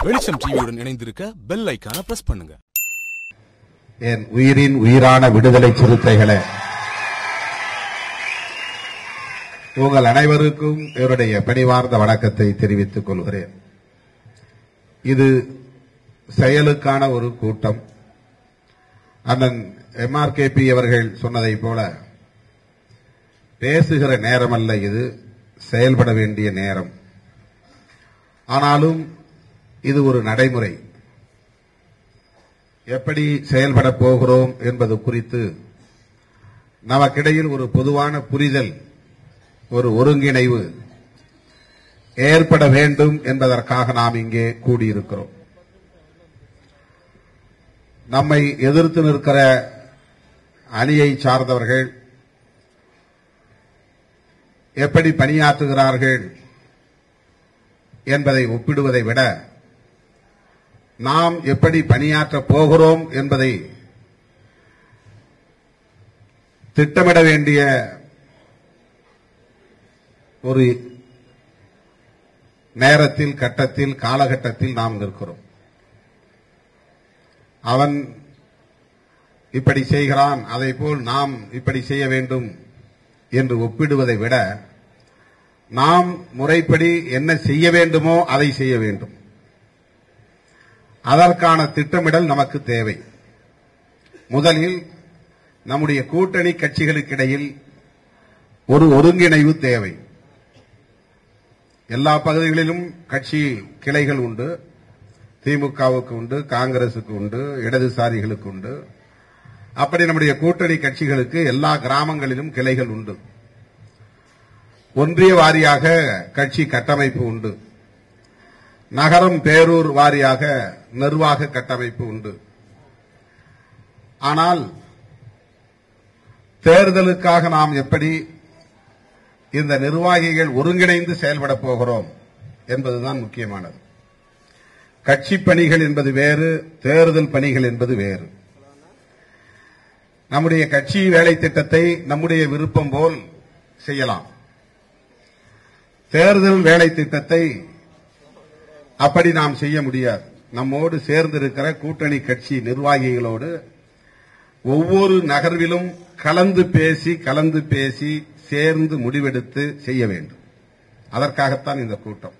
வெளிச்சம் டிவியுடன் இணைந்திருக்க பெல் ஐகானை பிரஸ் பண்ணுங்க. என் உயிரின் உயிரான விடுதலை சிறுத்தைகளே, உங்கள் அனைவருக்கும் என்னுடைய பணிவார்ந்த வணக்கத்தை தெரிவித்துக் கொள்கிறேன். இது செயலுக்கான ஒரு கூட்டம். அண்ணன் MRKP அவர்கள் சொன்னதை போல பேசுகிற நேரம் அல்ல, இது செயல்பட வேண்டிய நேரம். ஆனாலும் இது ஒரு நடைமுறை. எப்படி செயல்பட போகிறோம் என்பது குறித்து நமக்கிடையில் ஒரு பொதுவான புரிதல், ஒரு ஒருங்கிணைவு ஏற்பட வேண்டும் என்பதற்காக நாம் இங்கே கூடியிருக்கிறோம். நம்மை எதிர்த்து நிற்கிற அணியை சார்ந்தவர்கள் எப்படி பணியாற்றுகிறார்கள் என்பதை ஒப்பிடுவதை விட நாம் எப்படி பணியாற்றப் போகிறோம் என்பதை திட்டமிட வேண்டிய ஒரு நேரத்தில், கட்டத்தில், காலகட்டத்தில் நாம் நிற்கிறோம். அவன் இப்படி செய்கிறான், அதைப்போல் நாம் இப்படி செய்ய வேண்டும் என்று ஒப்பிடுவதை விட நாம் முறைப்படி என்ன செய்ய வேண்டுமோ அதை செய்ய வேண்டும். அதற்கான திட்டமிடல் நமக்கு தேவை. முதலில் நம்முடைய கூட்டணி கட்சிகளுக்கிடையில் ஒரு ஒருங்கிணைவு தேவை. எல்லா பகுதிகளிலும் கட்சி கிளைகள் உண்டு. திமுகவுக்கு உண்டு, காங்கிரசுக்கு உண்டு, இடதுசாரிகளுக்கு உண்டு. அப்படி நம்முடைய கூட்டணி கட்சிகளுக்கு எல்லா கிராமங்களிலும் கிளைகள் உண்டு. ஒன்றிய வாரியாக கட்சி கட்டமைப்பு உண்டு. நகரம், பேரூர் வாரியாக நிர்வாக கட்டமைப்பு உண்டு. ஆனால் தேர்தலுக்காக நாம் எப்படி இந்த நிர்வாகிகள் ஒருங்கிணைந்து செயல்பட போகிறோம் என்பதுதான் முக்கியமானது. கட்சி பணிகள் என்பது வேறு, தேர்தல் பணிகள் என்பது வேறு. நம்முடைய கட்சி வேலை திட்டத்தை நம்முடைய விருப்பம் போல் செய்யலாம். தேர்தல் வேலை திட்டத்தை அப்படி நாம் செய்ய முடியாது. நம்மோடு சேர்ந்திருக்கிற கூட்டணி கட்சி நிர்வாகிகளோடு ஒவ்வொரு நகர்விலும் கலந்து பேசி சேர்ந்து முடிவெடுத்து செய்ய வேண்டும். அதற்காகத்தான் இந்த கூட்டம்.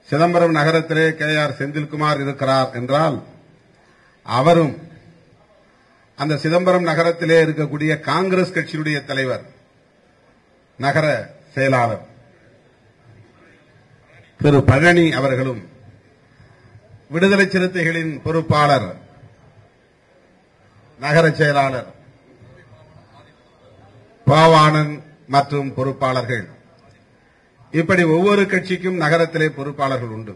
சிதம்பரம் நகரத்திலே KR செந்தில்குமார் இருக்கிறார் என்றால் அவரும் அந்த சிதம்பரம் நகரத்திலே இருக்கக்கூடிய காங்கிரஸ் கட்சியினுடைய தலைவர், நகர செயலாளர் திரு பழனி அவர்களும், விடுதலை சிறுத்தைகளின் பொறுப்பாளர், நகர செயலாளர் பாவாணன் மற்றும் பொறுப்பாளர்கள், இப்படி ஒவ்வொரு கட்சிக்கும் நகரத்திலே பொறுப்பாளர்கள் உண்டு.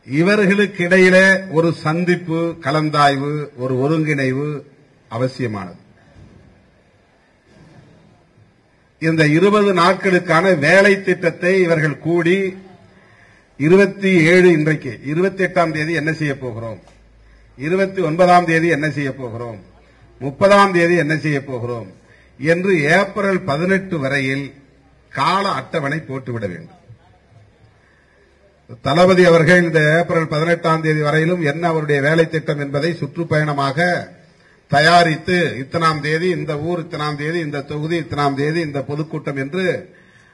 இவர்களுக்கு இடையிலே ஒரு சந்திப்பு, கலந்தாய்வு, ஒரு ஒருங்கிணைவு அவசியமானது. இந்த 20 நாட்களுக்கான வேலை திட்டத்தை இவர்கள் கூடி 27 இன்றைக்கு 28ஆம் தேதி என்ன செய்ய போகிறோம், 29ஆம் தேதி என்ன செய்ய போகிறோம், 30ஆம் தேதி என்ன செய்ய போகிறோம் என்று ஏப்ரல் 18 வரையில் கால அட்டவணை போட்டுவிட வேண்டும். தளபதி அவர்கள் இந்த ஏப்ரல் 18ஆம் தேதி வரையிலும் என்ன அவருடைய வேலை திட்டம் என்பதை சுற்றுப்பயணமாக தயாரித்து, இத்தனாம் தேதி இந்த ஊர், இத்தனாம் தேதி இந்த தொகுதி, இத்தனாம் தேதி இந்த பொதுக்கூட்டம் என்று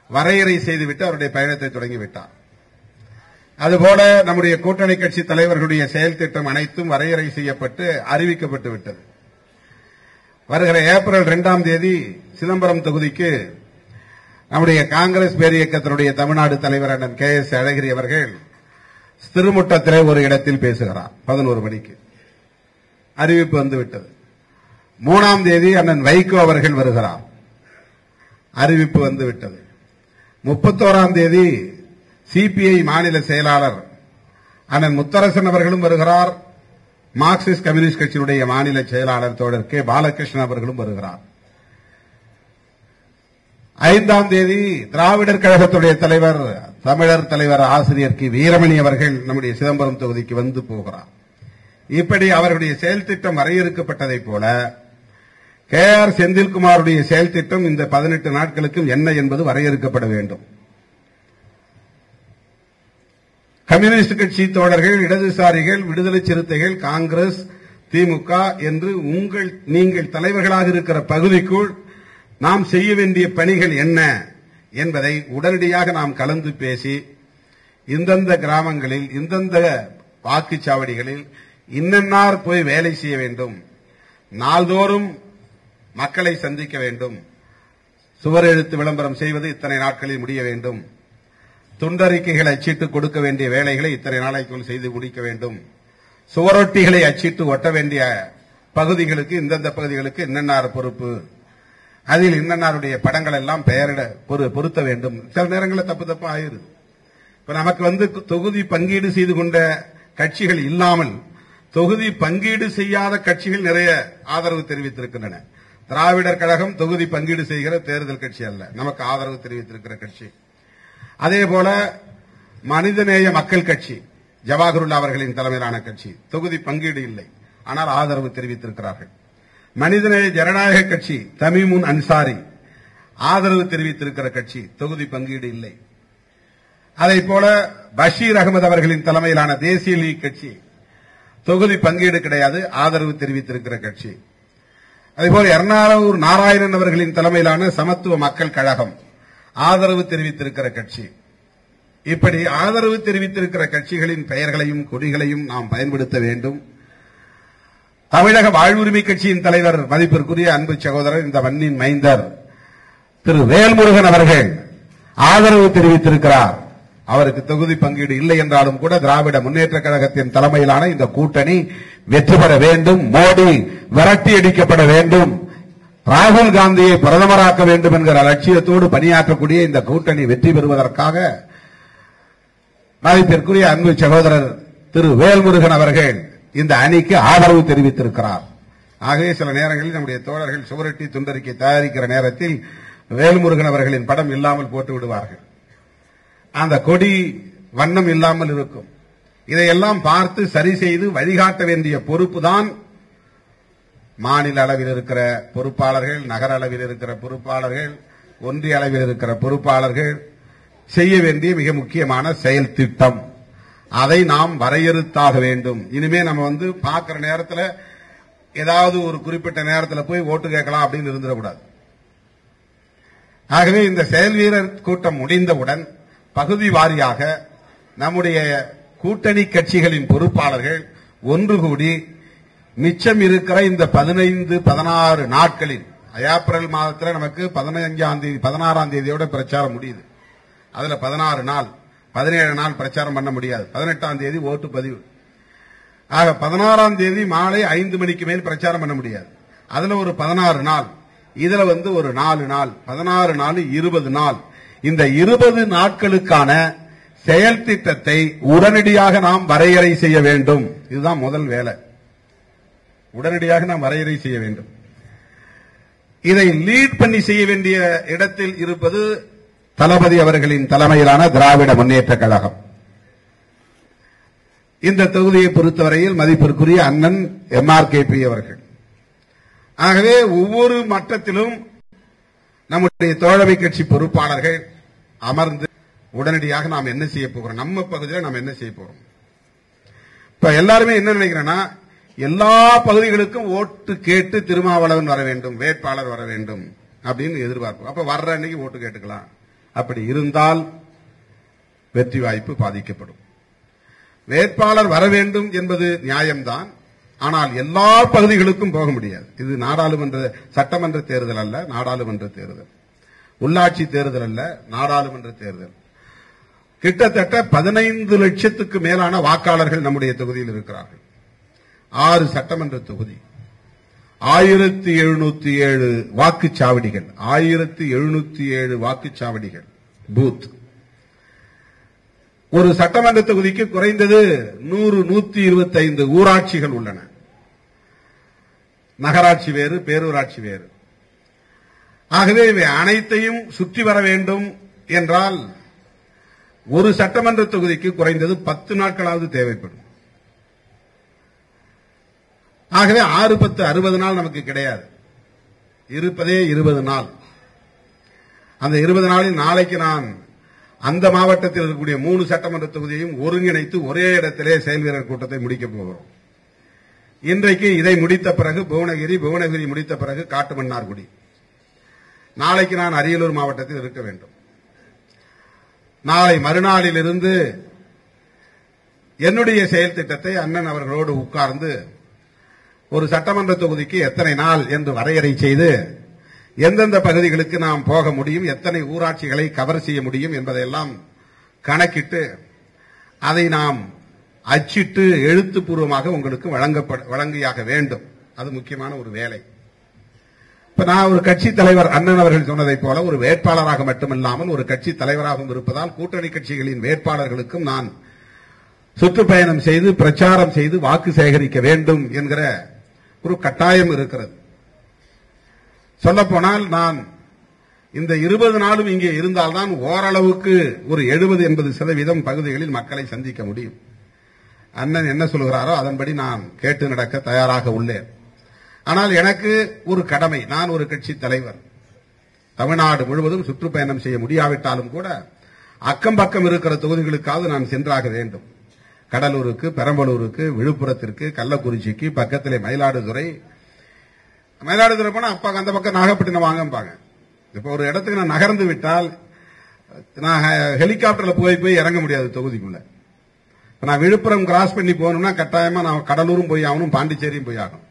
வரையறை செய்துவிட்டு அவருடைய பயணத்தை தொடங்கிவிட்டார். அதுபோல நம்முடைய கூட்டணி கட்சி தலைவர்களுடைய செயல் திட்டம் அனைத்தும் வரையறை செய்யப்பட்டு அறிவிக்கப்பட்டு விட்டது. வருகிற ஏப்ரல் 2ஆம் தேதி சிதம்பரம் தொகுதிக்கு நம்முடைய காங்கிரஸ் பேரியக்கத்தினுடைய தமிழ்நாடு தலைவர் அண்ணன் KS அழகிரி அவர்கள் திருமுட்டத்திலே ஒரு இடத்தில் பேசுகிறார். 11 மணிக்கு அறிவிப்பு வந்துவிட்டது. 3ஆம் தேதி அண்ணன் வைகோ அவர்கள் வருகிறார், அறிவிப்பு வந்துவிட்டது. 31ஆம் தேதி CPI மாநில செயலாளர் அண்ணன் முத்தரசன் அவர்களும் வருகிறார். மார்க்சிஸ்ட் கம்யூனிஸ்ட் கட்சியினுடைய மாநில செயலாளர் தோழர் K. பாலகிருஷ்ணன் அவர்களும் வருகிறார். 5ஆம் தேதி திராவிடர் கழகத்துடைய தலைவர், தமிழர் தலைவர் ஆசிரியர் K. வீரமணி அவர்கள் நம்முடைய சிதம்பரம் தொகுதிக்கு வந்து போகிறார். இப்படி அவர்களுடைய செயல் திட்டம் வரையறுக்கப்பட்டதைப் போல KR செந்தில்குமாருடைய செயல் திட்டம் இந்த 18 நாட்களுக்கும் என்ன என்பது வரையறுக்கப்பட வேண்டும். கம்யூனிஸ்ட் கட்சி தோழர்கள், இடதுசாரிகள், விடுதலை சிறுத்தைகள், காங்கிரஸ், திமுக என்று நீங்கள் தலைவர்களாக இருக்கிற பகுதிக்குள் நாம் செய்ய வேண்டிய பணிகள் என்ன என்பதை உடனடியாக நாம் கலந்து பேசி இந்தந்த கிராமங்களில் இந்தந்த வாக்குச்சாவடிகளில் இன்னன்னார் போய் வேலை செய்ய வேண்டும், நாள்தோறும் மக்களை சந்திக்க வேண்டும், சுவர் எழுத்து விளம்பரம் செய்வது இத்தனை நாட்களில் முடிய வேண்டும், துண்டறிக்கைகளை அச்சிட்டு கொடுக்க வேண்டிய வேலைகளை இத்தனை நாளைக்குள் செய்து முடிக்க வேண்டும், சுவரொட்டிகளை அச்சிட்டு ஒட்ட வேண்டிய பகுதிகளுக்கு இந்தந்த பகுதிகளுக்கு இன்னன்னார் பொறுப்பு, அதில் இன்னன்னாருடைய படங்கள் எல்லாம் பெயரிட பொருத்த வேண்டும். சில நேரங்களில் தப்பு ஆயிருது. இப்ப நமக்கு தொகுதி பங்கீடு செய்து கொண்ட கட்சிகள் இல்லாமல் தொகுதி பங்கீடு செய்யாத கட்சிகள் நிறைய ஆதரவு தெரிவித்திருக்கின்றன. திராவிடர் கழகம் தொகுதி பங்கீடு செய்கிற தேர்தல் கட்சி அல்ல, நமக்கு ஆதரவு தெரிவித்திருக்கிற கட்சி. அதேபோல மனிதநேய மக்கள் கட்சி, ஜவாஹருல்லா அவர்களின் தலைமையிலான கட்சி, தொகுதி பங்கீடு இல்லை, ஆனால் ஆதரவு தெரிவித்திருக்கிறார்கள். மனிதநேய ஜனநாயக கட்சி, தமீமுன் அன்சாரி ஆதரவு தெரிவித்திருக்கிற கட்சி, தொகுதி பங்கீடு இல்லை. அதேபோல பஷீர் அகமது அவர்களின் தலைமையிலான தேசிய லீக் கட்சி, தொகுதி பங்கீடு கிடையாது, ஆதரவு தெரிவித்திருக்கிற கட்சி. அதேபோல எர்ணாவூர் நாராயணன் அவர்களின் தலைமையிலான சமத்துவ மக்கள் கழகம் ஆதரவு தெரிவித்திருக்கிற கட்சி. இப்படி ஆதரவு தெரிவித்திருக்கிற கட்சிகளின் பெயர்களையும் கொடிகளையும் நாம் பயன்படுத்த வேண்டும். தமிழக வாழ்வுரிமை கட்சியின் தலைவர், மதிப்பிற்குரிய அன்பு சகோதரர், இந்த மண்ணின் மைந்தர் திரு வேல்முருகன் அவர்கள் ஆதரவு தெரிவித்திருக்கிறார். அவருக்கு தொகுதி பங்கீடு இல்லை என்றாலும் கூட திராவிட முன்னேற்ற கழகத்தின் தலைமையிலான இந்த கூட்டணி வெற்றி பெற வேண்டும், மோடி விரட்டி அடிக்கப்பட வேண்டும், ராகுல் காந்தியை பிரதமராக்க வேண்டும் என்கிற லட்சியத்தோடு பணியாற்றக்கூடிய இந்த கூட்டணி வெற்றி பெறுவதற்காக மதிப்பிற்குரிய அன்பு சகோதரர் திரு வேல்முருகன் அவர்கள் இந்த அணிக்கு ஆதரவு தெரிவித்திருக்கிறார். ஆகவே சில நேரங்களில் நம்முடைய தோழர்கள் சுவரொட்டி துண்டறிக்கை தயாரிக்கிற நேரத்தில் வேல்முருகன் அவர்களின் படம் இல்லாமல் போட்டு விடுவார்கள். அந்த கொடி வண்ணம் இல்லாமல் இருக்கும். இதையெல்லாம் பார்த்து சரி செய்து வழிகாட்ட வேண்டிய பொறுப்பு தான் மாநில அளவில் இருக்கிற பொறுப்பாளர்கள், நகர அளவில் இருக்கிற பொறுப்பாளர்கள், ஒன்றிய அளவில் இருக்கிற பொறுப்பாளர்கள் செய்ய வேண்டிய மிக முக்கியமான செயல் திட்டம். அதை நாம் வரையறுத்தாக வேண்டும். இனிமே நம்ம பார்க்கிற நேரத்தில் ஏதாவது ஒரு குறிப்பிட்ட நேரத்தில் போய் ஓட்டு கேட்கலாம் அப்படின்னு இருந்துடக்கூடாது. ஆகவே இந்த செயல் வீரர் கூட்டம் முடிந்தவுடன் பகுதி வாரியாக நம்முடைய கூட்டணி கட்சிகளின் பொறுப்பாளர்கள் ஒன்று கூடி மிச்சம் இருக்கிற இந்த 15-16 நாட்களில், ஏப்ரல் மாதத்தில் நமக்கு 16ஆம் தேதியோட பிரச்சாரம் முடியுது. அதுல 16 நாள் 17 நாள் பிரச்சாரம் பண்ண முடியாது. 18ஆம் தேதி ஓட்டு பதிவு. ஆக 16ஆம் தேதி மாலை 5 மணிக்கு மேல் பிரச்சாரம் பண்ண முடியாது. அதுல ஒரு 16 நாள், இதுல ஒரு 4 நாள், 16 நாள் 20 நாள். இந்த 20 நாட்களுக்கான செயல் திட்டத்தை உடனடியாக நாம் வரையறை செய்ய வேண்டும். இதுதான் முதல் வேலை. உடனடியாக நாம் வரையறை செய்ய வேண்டும். இதை லீட் பண்ணி செய்ய வேண்டிய இடத்தில் இருப்பது தளபதி அவர்களின் தலைமையிலான திராவிட முன்னேற்ற கழகம். இந்த தொகுதியை பொறுத்தவரையில் மதிப்பிற்குரிய அண்ணன் MRKP அவர்கள். ஆகவே ஒவ்வொரு மட்டத்திலும் நம்முடைய தோழமை கட்சி பொறுப்பாளர்கள் அமர்ந்து உடனடியாக நாம் என்ன செய்ய போகிறோம், நம்ம பகுதியில் நாம் என்ன செய்ய போறோம். இப்ப எல்லாருமே என்ன நினைக்கிறேன்னா, எல்லா பகுதிகளுக்கும் ஓட்டு கேட்டு திருமாவளவன் வர வேண்டும், வேட்பாளர் வர வேண்டும் அப்படின்னு எதிர்பார்ப்போம். அப்ப வர்ற அன்னைக்கு ஓட்டு கேட்டுக்கலாம். அப்படி இருந்தால் வெற்றி வாய்ப்பு பாதிக்கப்படும். வேட்பாளர் வர வேண்டும் என்பது நியாயம்தான். ஆனால் எல்லா பகுதிகளுக்கும் போக முடியாது. இது நாடாளுமன்ற சட்டமன்ற தேர்தல் அல்ல, நாடாளுமன்ற தேர்தல். உள்ளாட்சி தேர்தல் அல்ல, நாடாளுமன்ற தேர்தல். கிட்டத்தட்ட 15 லட்சத்துக்கு மேலான வாக்காளர்கள் நம்முடைய தொகுதியில் இருக்கிறார்கள். 6 சட்டமன்ற தொகுதி, 1707 வாக்குச்சாவடிகள், 1707 வாக்குச்சாவடிகள், பூத். ஒரு சட்டமன்ற தொகுதிக்கு குறைந்தது 100-125 ஊராட்சிகள் உள்ளன. நகராட்சி வேறு, பேரூராட்சி வேறு. ஆகவே இவை அனைத்தையும் சுற்றி வர வேண்டும் என்றால் ஒரு சட்டமன்ற தொகுதிக்கு குறைந்தது 10 நாட்களாவது தேவைப்படும். ஆகவே 6-10-60 நாள் நமக்கு கிடையாது. இருப்பதே 20 நாள். அந்த 20 நாளில் நாளைக்கு நான் அந்த மாவட்டத்தில் இருக்கக்கூடிய 3 சட்டமன்ற தொகுதியையும் ஒருங்கிணைத்து ஒரே இடத்திலே செயல் வீரர் கூட்டத்தை முடிக்கப் போகிறோம். இன்றைக்கு இதை முடித்த பிறகு புவனகிரி முடித்த பிறகு காட்டுமன்னார்குடி, நாளைக்கு நான் அரியலூர் மாவட்டத்தில் இருக்க வேண்டும். நாளை மறுநாளிலிருந்து என்னுடைய செயல் திட்டத்தை அண்ணன் அவர்களோடு உட்கார்ந்து ஒரு சட்டமன்ற தொகுதிக்கு எத்தனை நாள் என்று வரையறை செய்து எந்தெந்த பகுதிகளுக்கு நாம் போக முடியும், எத்தனை ஊராட்சிகளை கவர் செய்ய முடியும் என்பதையெல்லாம் கணக்கிட்டு அதை நாம் அச்சிட்டு எழுத்துப்பூர்வமாக உங்களுக்கு வழங்கியாக வேண்டும். அது முக்கியமான ஒரு வேலை. இப்ப நான் ஒரு கட்சி தலைவர் அண்ணன் அவர்கள் சொன்னதைப் போல ஒரு வேட்பாளராக மட்டுமில்லாமல் ஒரு கட்சி தலைவராகவும் இருப்பதால் கூட்டணி கட்சிகளின் வேட்பாளர்களுக்கும் நான் சுற்றுப்பயணம் செய்து பிரச்சாரம் செய்து வாக்கு சேகரிக்க வேண்டும் என்கிற ஒரு கட்டாயம் இருக்கிறது. சொல்லப்போனால் நான் இந்த 20 நாளும் இங்கே இருந்தால்தான் ஓரளவுக்கு ஒரு 70-80% பகுதிகளில் மக்களை சந்திக்க முடியும். அண்ணன் என்ன சொல்கிறாரோ அதன்படி நான் கேட்டு நடக்க தயாராக உள்ளேன். ஆனால் எனக்கு ஒரு கடமை, நான் ஒரு கட்சி தலைவர். தமிழ்நாடு முழுவதும் சுற்றுப்பயணம் செய்ய முடியாவிட்டாலும் கூட அக்கம் பக்கம் இருக்கிற தொகுதிகளுக்காவது நான் சென்றாக வேண்டும். கடலூருக்கு, பெரம்பலூருக்கு, விழுப்புரத்திற்கு, கள்ளக்குறிச்சிக்கு, பக்கத்திலே மயிலாடுதுறை போனா அப்பா அந்த பக்கம் நாகப்பட்டினம் வாங்கப்பாங்க. இப்ப ஒரு இடத்துக்கு நான் நகர்ந்து விட்டால் நான் ஹெலிகாப்டர்ல போய் இறங்க முடியாது தொகுதிக்குள்ள. நான் விழுப்புரம் கிராஸ் பண்ணி போகணும்னா கட்டாயமா நான் கடலூரும் போய் ஆகணும், பாண்டிச்சேரியும் போய் ஆகணும்.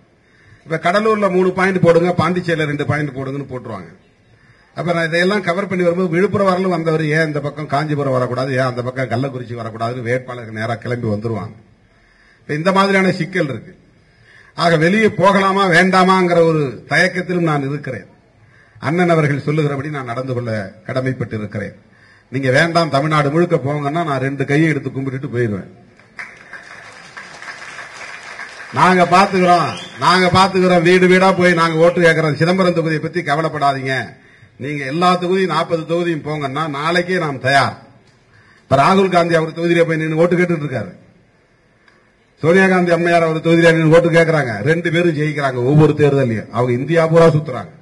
இப்ப கடலூர்ல 3 பாயிண்ட் போடுங்க, பாண்டிச்சேரியில 2 பாயிண்ட் போடுங்கன்னு போட்டுருவாங்க. அப்ப நான் இதையெல்லாம் கவர் பண்ணி வரும்போது விழுப்புரம் வரலும் வந்தவர் ஏன் இந்த பக்கம் காஞ்சிபுரம் வரக்கூடாது, ஏன் அந்த பக்கம் கள்ளக்குறிச்சி வரக்கூடாதுன்னு வேட்பாளர்கள் நேராக கிளம்பி வந்துருவாங்க. இந்த மாதிரியான சிக்கல் இருக்கு. ஆக வெளியே போகலாமா வேண்டாமாங்கிற ஒரு தயக்கத்திலும் நான் இருக்கிறேன். அண்ணன் அவர்கள் சொல்லுகிறபடி நான் நடந்து கொள்ள கடமைப்பட்டு இருக்கிறேன். நீங்க வேண்டாம் தமிழ்நாடு முழுக்க போங்கன்னா நான் 2 கையை எடுத்து கும்பிட்டுட்டு போயிடுவேன். நாங்க பாத்துக்கிறோம் வீடு வீடா போய் நாங்க ஓட்டு கேட்கிறோம். சிதம்பரம் தொகுதியை பத்தி கவலைப்படாதீங்க, நீங்க எல்லா தொகுதியும் 40 தொகுதியும் போங்கன்னா நாளைக்கே நாம் தயார். இப்ப ராகுல் காந்தி அவர் தொகுதியில போய் நின்று ஓட்டு கேட்டு இருக்காரு. சோனியா காந்தி அம்மையார் அவர் தொகுதியில நின்று ஓட்டு கேட்கிறாங்க. 2 பேரும் ஜெயிக்கிறாங்க ஒவ்வொரு தேர்தலையும். அவங்க இந்தியா பூரா சுத்துறாங்க,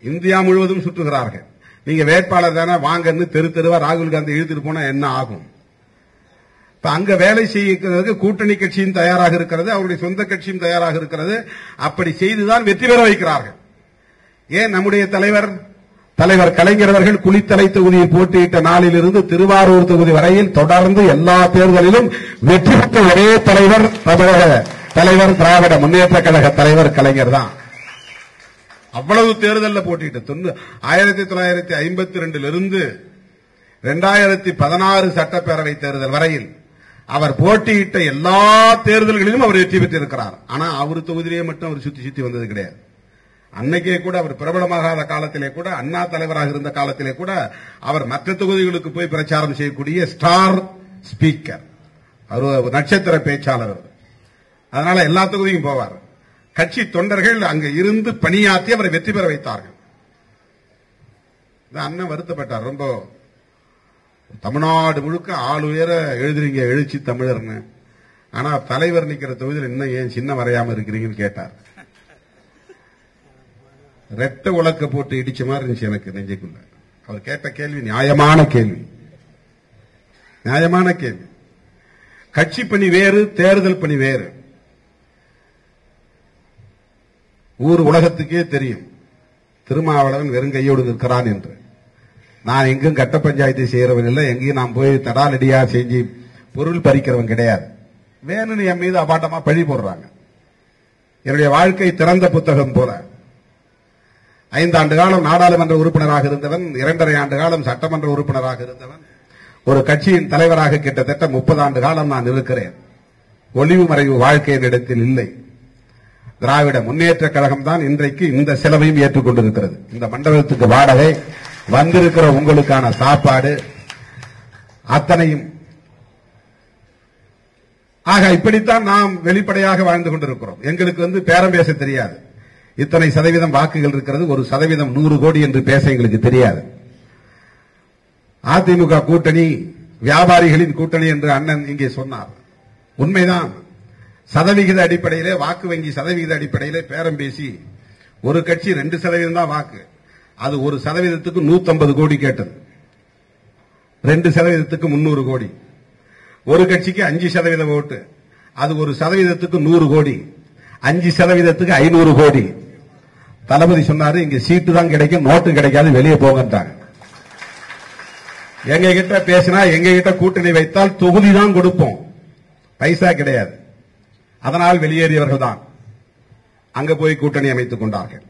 இந்தியா முழுவதும் சுற்றுகிறார்கள். நீங்க வேட்பாளர் தானே வாங்கன்னு தெருவா ராகுல் காந்தி இழுத்துட்டு போனா என்ன ஆகும்? இப்ப அங்க வேலை செய்யறதுக்கு கூட்டணி கட்சியும் தயாராக இருக்கிறது, அவருடைய சொந்த கட்சியும் தயாராக இருக்கிறது. அப்படி செய்துதான் வெற்றி பெற வைக்கிறார்கள். ஏன் நம்முடைய தலைவர் கலைஞர் அவர்கள் குளித்தலை தொகுதியில் போட்டியிட்ட நாளிலிருந்து திருவாரூர் தொகுதி வரையில் தொடர்ந்து எல்லா தேர்தலிலும் வெற்றி பெற்ற ஒரே தலைவர் தமிழக தலைவர், திராவிட முன்னேற்ற கழக தலைவர் கலைஞர் தான். அவ்வளவு தேர்தலில் போட்டியிட்டு 1952 2016 சட்டப்பேரவை தேர்தல் வரையில் அவர் போட்டியிட்ட எல்லா தேர்தல்களிலும் அவர் வெற்றி பெற்றிருக்கிறார். ஆனா அவர் தொகுதியிலே மட்டும் அவர் சுத்தி வந்தது கிடையாது. அன்னைக்கே கூட அவர் பிரபலமாகாத காலத்திலே கூட, அண்ணா தலைவராக இருந்த காலத்திலே கூட அவர் மற்ற தொகுதிகளுக்கு போய் பிரச்சாரம் செய்யக்கூடிய ஸ்டார் ஸ்பீக்கர், அவர் நட்சத்திர பேச்சாளர். அதனால எல்லா தொகுதியும் போவார். கட்சி தொண்டர்கள் அங்க இருந்து பணியாற்றி அவரை வெற்றி பெற வைத்தார்கள். அண்ணன் வருத்தப்பட்டார் ரொம்ப. தமிழ்நாடு முழுக்க ஆள் உயர எழுதுறீங்க எழுச்சி தமிழர்னு, ஆனா தலைவர் நிக்கிற தொகுதியில் இன்னும் ஏன் சின்ன வரையாம இருக்கிறீங்கன்னு கேட்டார். ரெட்ட உலக்க போட்டு இடிச்ச மாதிரி இருந்துச்சு எனக்கு நெஞ்சுக்குள்ள. அவர் கேட்ட கேள்வி நியாயமான கேள்வி. கட்சி பணி வேறு, தேர்தல் பணி வேறு. ஊர் உலகத்துக்கே தெரியும் திருமாவளவன் வெறுங்கையோடு நிற்கிறான் என்று. நான் எங்கும் கட்ட பஞ்சாயத்தை செய்யறவன் இல்லை, எங்கேயும் நான் போய் தடாலடியா செஞ்சு பொருள் பறிக்கிறவன் கிடையாது. வேணும்னு என் மீது அபாட்டமா பழி போடுறாங்க. என்னுடைய வாழ்க்கை திறந்த புத்தகம் போல. 5 ஆண்டு காலம் நாடாளுமன்ற உறுப்பினராக இருந்தவன், 2.5 ஆண்டு காலம் சட்டமன்ற உறுப்பினராக இருந்தவன், ஒரு கட்சியின் தலைவராக கிட்டத்தட்ட 30 ஆண்டு காலம் நான் இருக்கிறேன். ஒளிவு மறைவு வாழ்க்கை இடத்தில் இல்லை. திராவிட முன்னேற்ற கழகம் தான் இன்றைக்கு இந்த செலவையும் ஏற்றுக்கொண்டிருக்கிறது. இந்த மண்டபத்துக்கு வாடகை, வந்திருக்கிற உங்களுக்கான சாப்பாடு, அத்தனையும். ஆக இப்படித்தான் நாம் வெளிப்படையாக வாழ்ந்து கொண்டிருக்கிறோம். எங்களுக்கு பேரம் பேச தெரியாது. இத்தனை சதவீதம் வாக்குகள் இருக்கிறது, 1% 100 கோடி என்று பேச எங்களுக்கு தெரியாது. அதிமுக கூட்டணி வியாபாரிகளின் கூட்டணி என்று அண்ணன் இங்கே சொன்னார். உண்மைதான். சதவிகித அடிப்படையிலே, வாக்கு வங்கி சதவிகித அடிப்படையிலே பேரம் பேசி ஒரு கட்சி 2% தான் வாக்கு, அது 1%க்கு 150 கோடி கேட்டது. 2% 300 கோடி. ஒரு கட்சிக்கு 5% ஓட்டு, அது 1% 100 கோடி, 5% 500 கோடி. தளபதி சொன்னாரு, இங்க சீட்டு தான் கிடைக்கும், நோட்டு கிடைக்காது, வெளியே போங்கன்றாங்க. எங்க கிட்ட பேசினா, எங்க கிட்ட கூட்டணி வைத்தால் தொகுதி தான் கொடுப்போம், பைசா கிடையாது. அதனால் வெளியேறியவர்கள் தான் அங்க போய் கூட்டணி அமைத்துக் கொண்டார்கள்.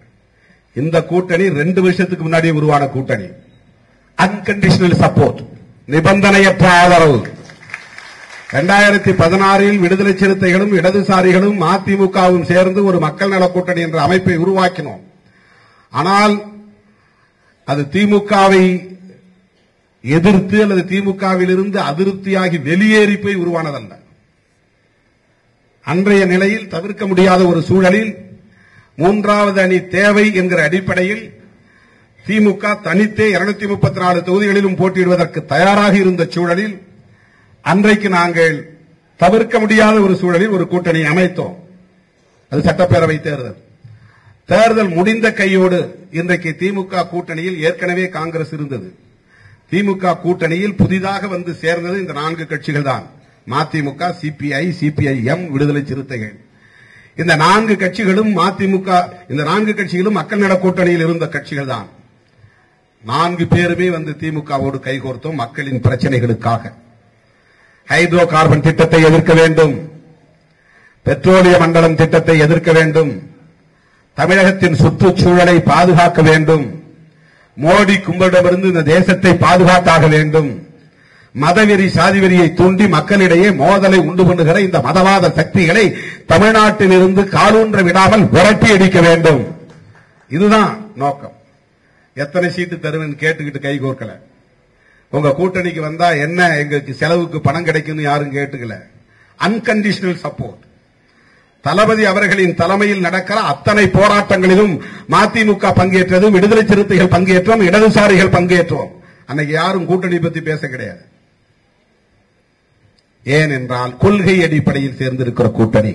இந்த கூட்டணி 2 வருஷத்துக்கு முன்னாடி உருவான கூட்டணி. அன்கண்டிஷனல் சப்போர்ட், நிபந்தனையற்ற ஆதரவு. 2016 விடுதலை சிறுத்தைகளும் இடதுசாரிகளும் அதிமுகவும் சேர்ந்து ஒரு மக்கள் நல கூட்டணி என்ற அமைப்பை உருவாக்கினோம். ஆனால் அது திமுகவை எதிர்த்து அல்லது திமுகவில் இருந்து அதிருப்தியாகி வெளியேறி போய் உருவானதல்ல. அன்றைய நிலையில் தவிர்க்க முடியாத ஒரு சூழலில் 3வது அணி தேவை என்கிற அடிப்படையில் திமுக தனித்தே 234 தொகுதிகளிலும் போட்டியிடுவதற்கு தயாராக இருந்த சூழலில் அன்றைக்கு நாங்கள் தவிர்க்க முடியாத ஒரு சூழலில் ஒரு கூட்டணி அமைத்தோம். அது சட்டப்பேரவை தேர்தல். தேர்தல் முடிந்த கையோடு இன்றைக்கு திமுக கூட்டணியில் ஏற்கனவே காங்கிரஸ் இருந்தது. திமுக கூட்டணியில் புதிதாக வந்து சேர்ந்தது இந்த 4 கட்சிகள் தான். மதிமுக, சிபிஐ, சிபிஐஎம், விடுதலை சிறுத்தைகள். இந்த 4 கட்சிகளும் மதிமுக, இந்த 4 கட்சிகளும் மக்கள் நல கூட்டணியில் இருந்த கட்சிகள் தான். 4 பேருமே வந்து திமுகவோடு கைகோர்த்தோம் மக்களின் பிரச்சனைகளுக்காக. ஹைட்ரோ கார்பன் திட்டத்தை எதிர்க்க வேண்டும், பெட்ரோலிய மண்டலம் திட்டத்தை எதிர்க்க வேண்டும், தமிழகத்தின் சுற்றுச்சூழலை பாதுகாக்க வேண்டும், மோடி கும்பலிடமிருந்து இந்த தேசத்தை பாதுகாத்தாக வேண்டும், மதவெறி சாதிவெறியை தூண்டி மக்களிடையே மோதலை உண்டு பண்ணுகிற இந்த மதவாத சக்திகளை தமிழ்நாட்டில் இருந்து காலூன்ற விடாமல் விரட்டி அடிக்க வேண்டும். இதுதான் நோக்கம். எத்தனை சீட்டு தருவேன் கேட்டுக்கிட்டு கை கோர்க்கல. உங்க கூட்டணிக்கு வந்தா என்ன எங்களுக்கு செலவுக்கு பணம் கிடைக்கும் யாரும் கேட்டுக்கல. Unconditional support. தளபதி அவர்களின் தலைமையில் நடக்கிற அத்தனை போராட்டங்களிலும் மதிமுக பங்கேற்றது, விடுதலை சிறுத்தைகள் பங்கேற்றோம், இடதுசாரிகள் பங்கேற்றோம். அன்னைக்கு யாரும் கூட்டணி பத்தி பேச கிடையாது. ஏனென்றால் கொள்கை அடிப்படையில் சேர்ந்திருக்கிற கூட்டணி.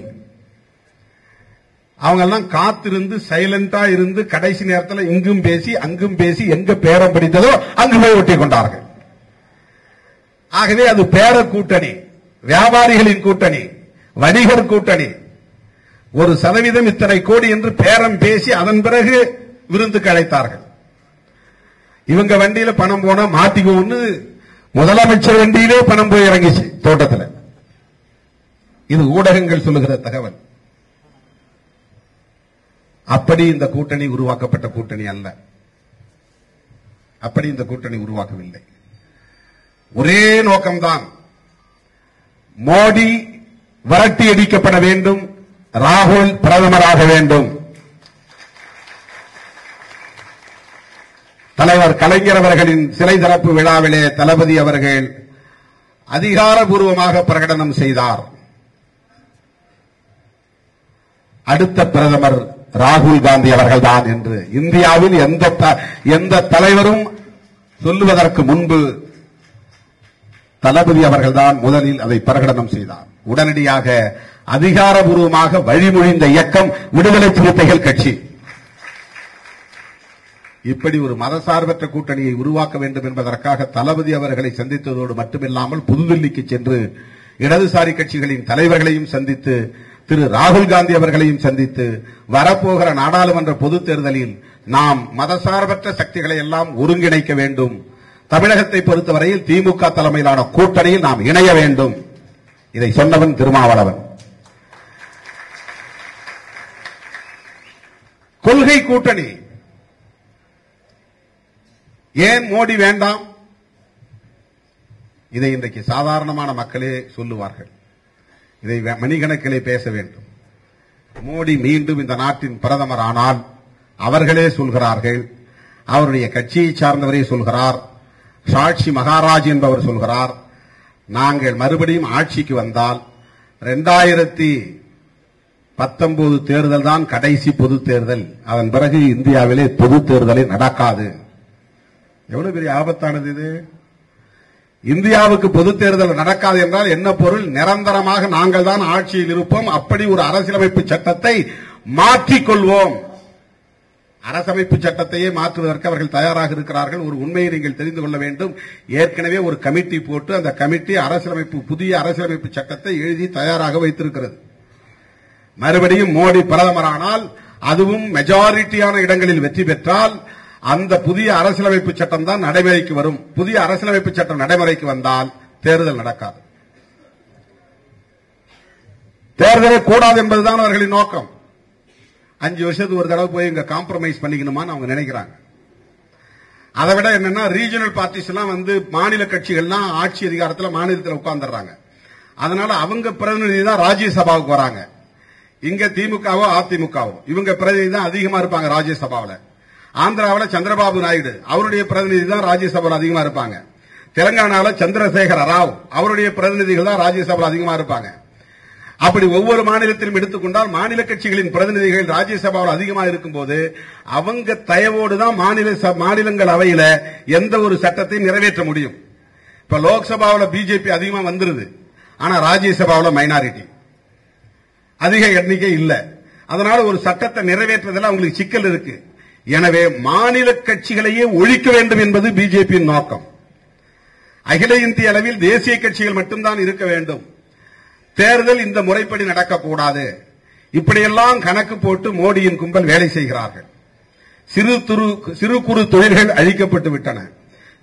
அவங்க எல்லாம் காத்திருந்து சைலண்டா இருந்து கடைசி நேரத்தில் இங்கும் பேசி அங்கும் பேசி எங்க பேரம் பிடித்ததோ அங்கு போய் ஒட்டி கொண்டார்கள். ஆகவே அது பேர கூட்டணி, வியாபாரிகளின் கூட்டணி, வணிகர் கூட்டணி. 1% இத்தனை கோடி என்று பேரம் பேசி அதன் பிறகு விருந்துக்கு அழைத்தார்கள். இவங்க வண்டியில பணம் போனா மாட்டிக்கும்னு முதலமைச்சர் வண்டியிலே பணம் போய் இறங்கிச்சு தோட்டத்தில். இது ஊடகங்கள் சொல்லுகிற தகவல். அப்படி இந்த கூட்டணி உருவாக்கப்பட்ட கூட்டணி அல்ல. அப்படி இந்த கூட்டணி உருவாக்கவில்லை. ஒரே நோக்கம்தான், மோடி விரட்டி அடிக்கப்பட வேண்டும், ராகுல் பிரதமராக வேண்டும். தலைவர் கலைஞர் அவர்களின் சிலை திறப்பு விழாவிலே தளபதி அவர்கள் அதிகாரபூர்வமாக பிரகடனம் செய்தார். அடுத்த பிரதமர் ராகுல் காந்தி அவர்கள்தான் என்று இந்தியாவில் எந்த தலைவரும் சொல்லுவதற்கு முன்பு தளபதி அவர்கள்தான் முதலில் அதை பிரகடனம் செய்தார். உடனடியாக அதிகாரபூர்வமாக வழிமொழிந்த இயக்கம் விடுதலை சிறுத்தைகள் கட்சி. இப்படி ஒரு மதசார்பற்ற கூட்டணியை உருவாக்க வேண்டும் என்பதற்காக தளபதி அவர்களை சந்தித்ததோடு மட்டுமில்லாமல் புதுதில்லிக்கு சென்று இடதுசாரி கட்சிகளின் தலைவர்களையும் சந்தித்து, திரு ராகுல் காந்தி அவர்களையும் சந்தித்து, வரப்போகிற நாடாளுமன்ற பொதுத் தேர்தலில் நாம் மதசார்பற்ற சக்திகளை எல்லாம் ஒருங்கிணைக்க வேண்டும், தமிழகத்தை பொறுத்தவரையில் திமுக தலைமையிலான கூட்டணியில் நாம் இணைய வேண்டும். இதை சொன்னவன் திருமாவளவன். கொள்கை கூட்டணி. ஏன் மோடி வேண்டாம்? இதை இன்றைக்கு சாதாரணமான மக்களே சொல்லுவார்கள். இதை மணிக்கணக்கிலே பேச வேண்டும். மோடி மீண்டும் இந்த நாட்டின் பிரதமர் ஆனால் அவர்களே சொல்கிறார்கள், அவருடைய கட்சியை சார்ந்தவரே சொல்கிறார், சாட்சி மகாராஜ் என்பவர் சொல்கிறார், நாங்கள் மறுபடியும் ஆட்சிக்கு வந்தால் 2019 தேர்தல் தான் கடைசி பொது தேர்தல், அதன் பிறகு இந்தியாவிலே பொது தேர்தலே நடக்காது. எவ்வளவு பெரிய ஆபத்தானது இது. இந்தியாவுக்கு பொது தேர்தல் நடக்காது என்றால் என்ன பொருள்? நிரந்தரமாக நாங்கள் தான் ஆட்சியில் இருப்போம், அப்படி ஒரு அரசியலமைப்பு சட்டத்தை மாற்றிக்கொள்வோம். அரசமைப்பு சட்டத்தையே மாற்றுவதற்கு அவர்கள் தயாராக இருக்கிறார்கள். ஒரு உண்மையை நீங்கள் தெரிந்து கொள்ள வேண்டும். ஏற்கனவே ஒரு கமிட்டி போட்டு அந்த கமிட்டி புதிய அரசியலமைப்பு சட்டத்தை எழுதி தயாராக வைத்திருக்கிறது. மறுபடியும் மோடி பிரதமரானால், அதுவும் மெஜாரிட்டியான இடங்களில் வெற்றி பெற்றால், அந்த புதிய அரசியலமைப்பு சட்டம் தான் நடைமுறைக்கு வரும். புதிய அரசியலமைப்பு சட்டம் நடைமுறைக்கு வந்தால் தேர்தல் நடக்காது. தேர்தலே கூடாது என்பதுதான் அவர்களின் நோக்கம். 5 வருஷத்துக்கு ஒரு தடவை போய் இங்க காம்ப்ரமைஸ் பண்ணிக்கணுமான்னு அவங்க நினைக்கிறாங்க. அதை விட என்னன்னா, ரீஜனல் பார்ட்டிஸ் எல்லாம் மாநில கட்சிகள்லாம் ஆட்சி அதிகாரத்தில் மாநிலத்தில் உட்கார்ந்துடுறாங்க. அதனால அவங்க பிரதிநிதி தான் ராஜ்யசபாவுக்கு வராங்க. இங்க திமுகவோ அதிமுகவோ இவங்க பிரதிநிதி தான் அதிகமா இருப்பாங்க ராஜ்யசபாவில். ஆந்திராவில் சந்திரபாபு நாயுடு அவருடைய பிரதிநிதி தான் ராஜ்யசபாவில் அதிகமா இருப்பாங்க. தெலங்கானாவில் சந்திரசேகர ராவ் அவருடைய பிரதிநிதிகள் தான் ராஜ்யசபாவில் அதிகமா இருப்பாங்க. அப்படி ஒவ்வொரு மாநிலத்திலும் எடுத்துக்கொண்டால் மாநில கட்சிகளின் பிரதிநிதிகள் ராஜ்யசபாவில் அதிகமாக இருக்கும்போது அவங்க தயவோடு தான் மாநிலங்கள் அவையில எந்த ஒரு சட்டத்தையும் நிறைவேற்ற முடியும். இப்ப லோக்சபாவில் பிஜேபி அதிகமா வந்துருது, ஆனா ராஜ்யசபாவில் மைனாரிட்டி அதிக எண்ணிக்கை இல்ல. அதனால ஒரு சட்டத்தை நிறைவேற்றுவதில் அவங்களுக்கு சிக்கல் இருக்கு. எனவே மாநில கட்சிகளையே ஒழிக்க வேண்டும் என்பது பிஜேபியின் நோக்கம். அகில இந்திய அளவில் தேசிய கட்சிகள் மட்டும்தான் இருக்க வேண்டும். தேர்தல் இந்த முறைப்படி நடக்கக்கூடாது. இப்படியெல்லாம் கணக்கு போட்டு மோடியின் கும்பல் வேலை செய்கிறார்கள். சிறு குறு தொழில்கள் அழிக்கப்பட்டு விட்டன.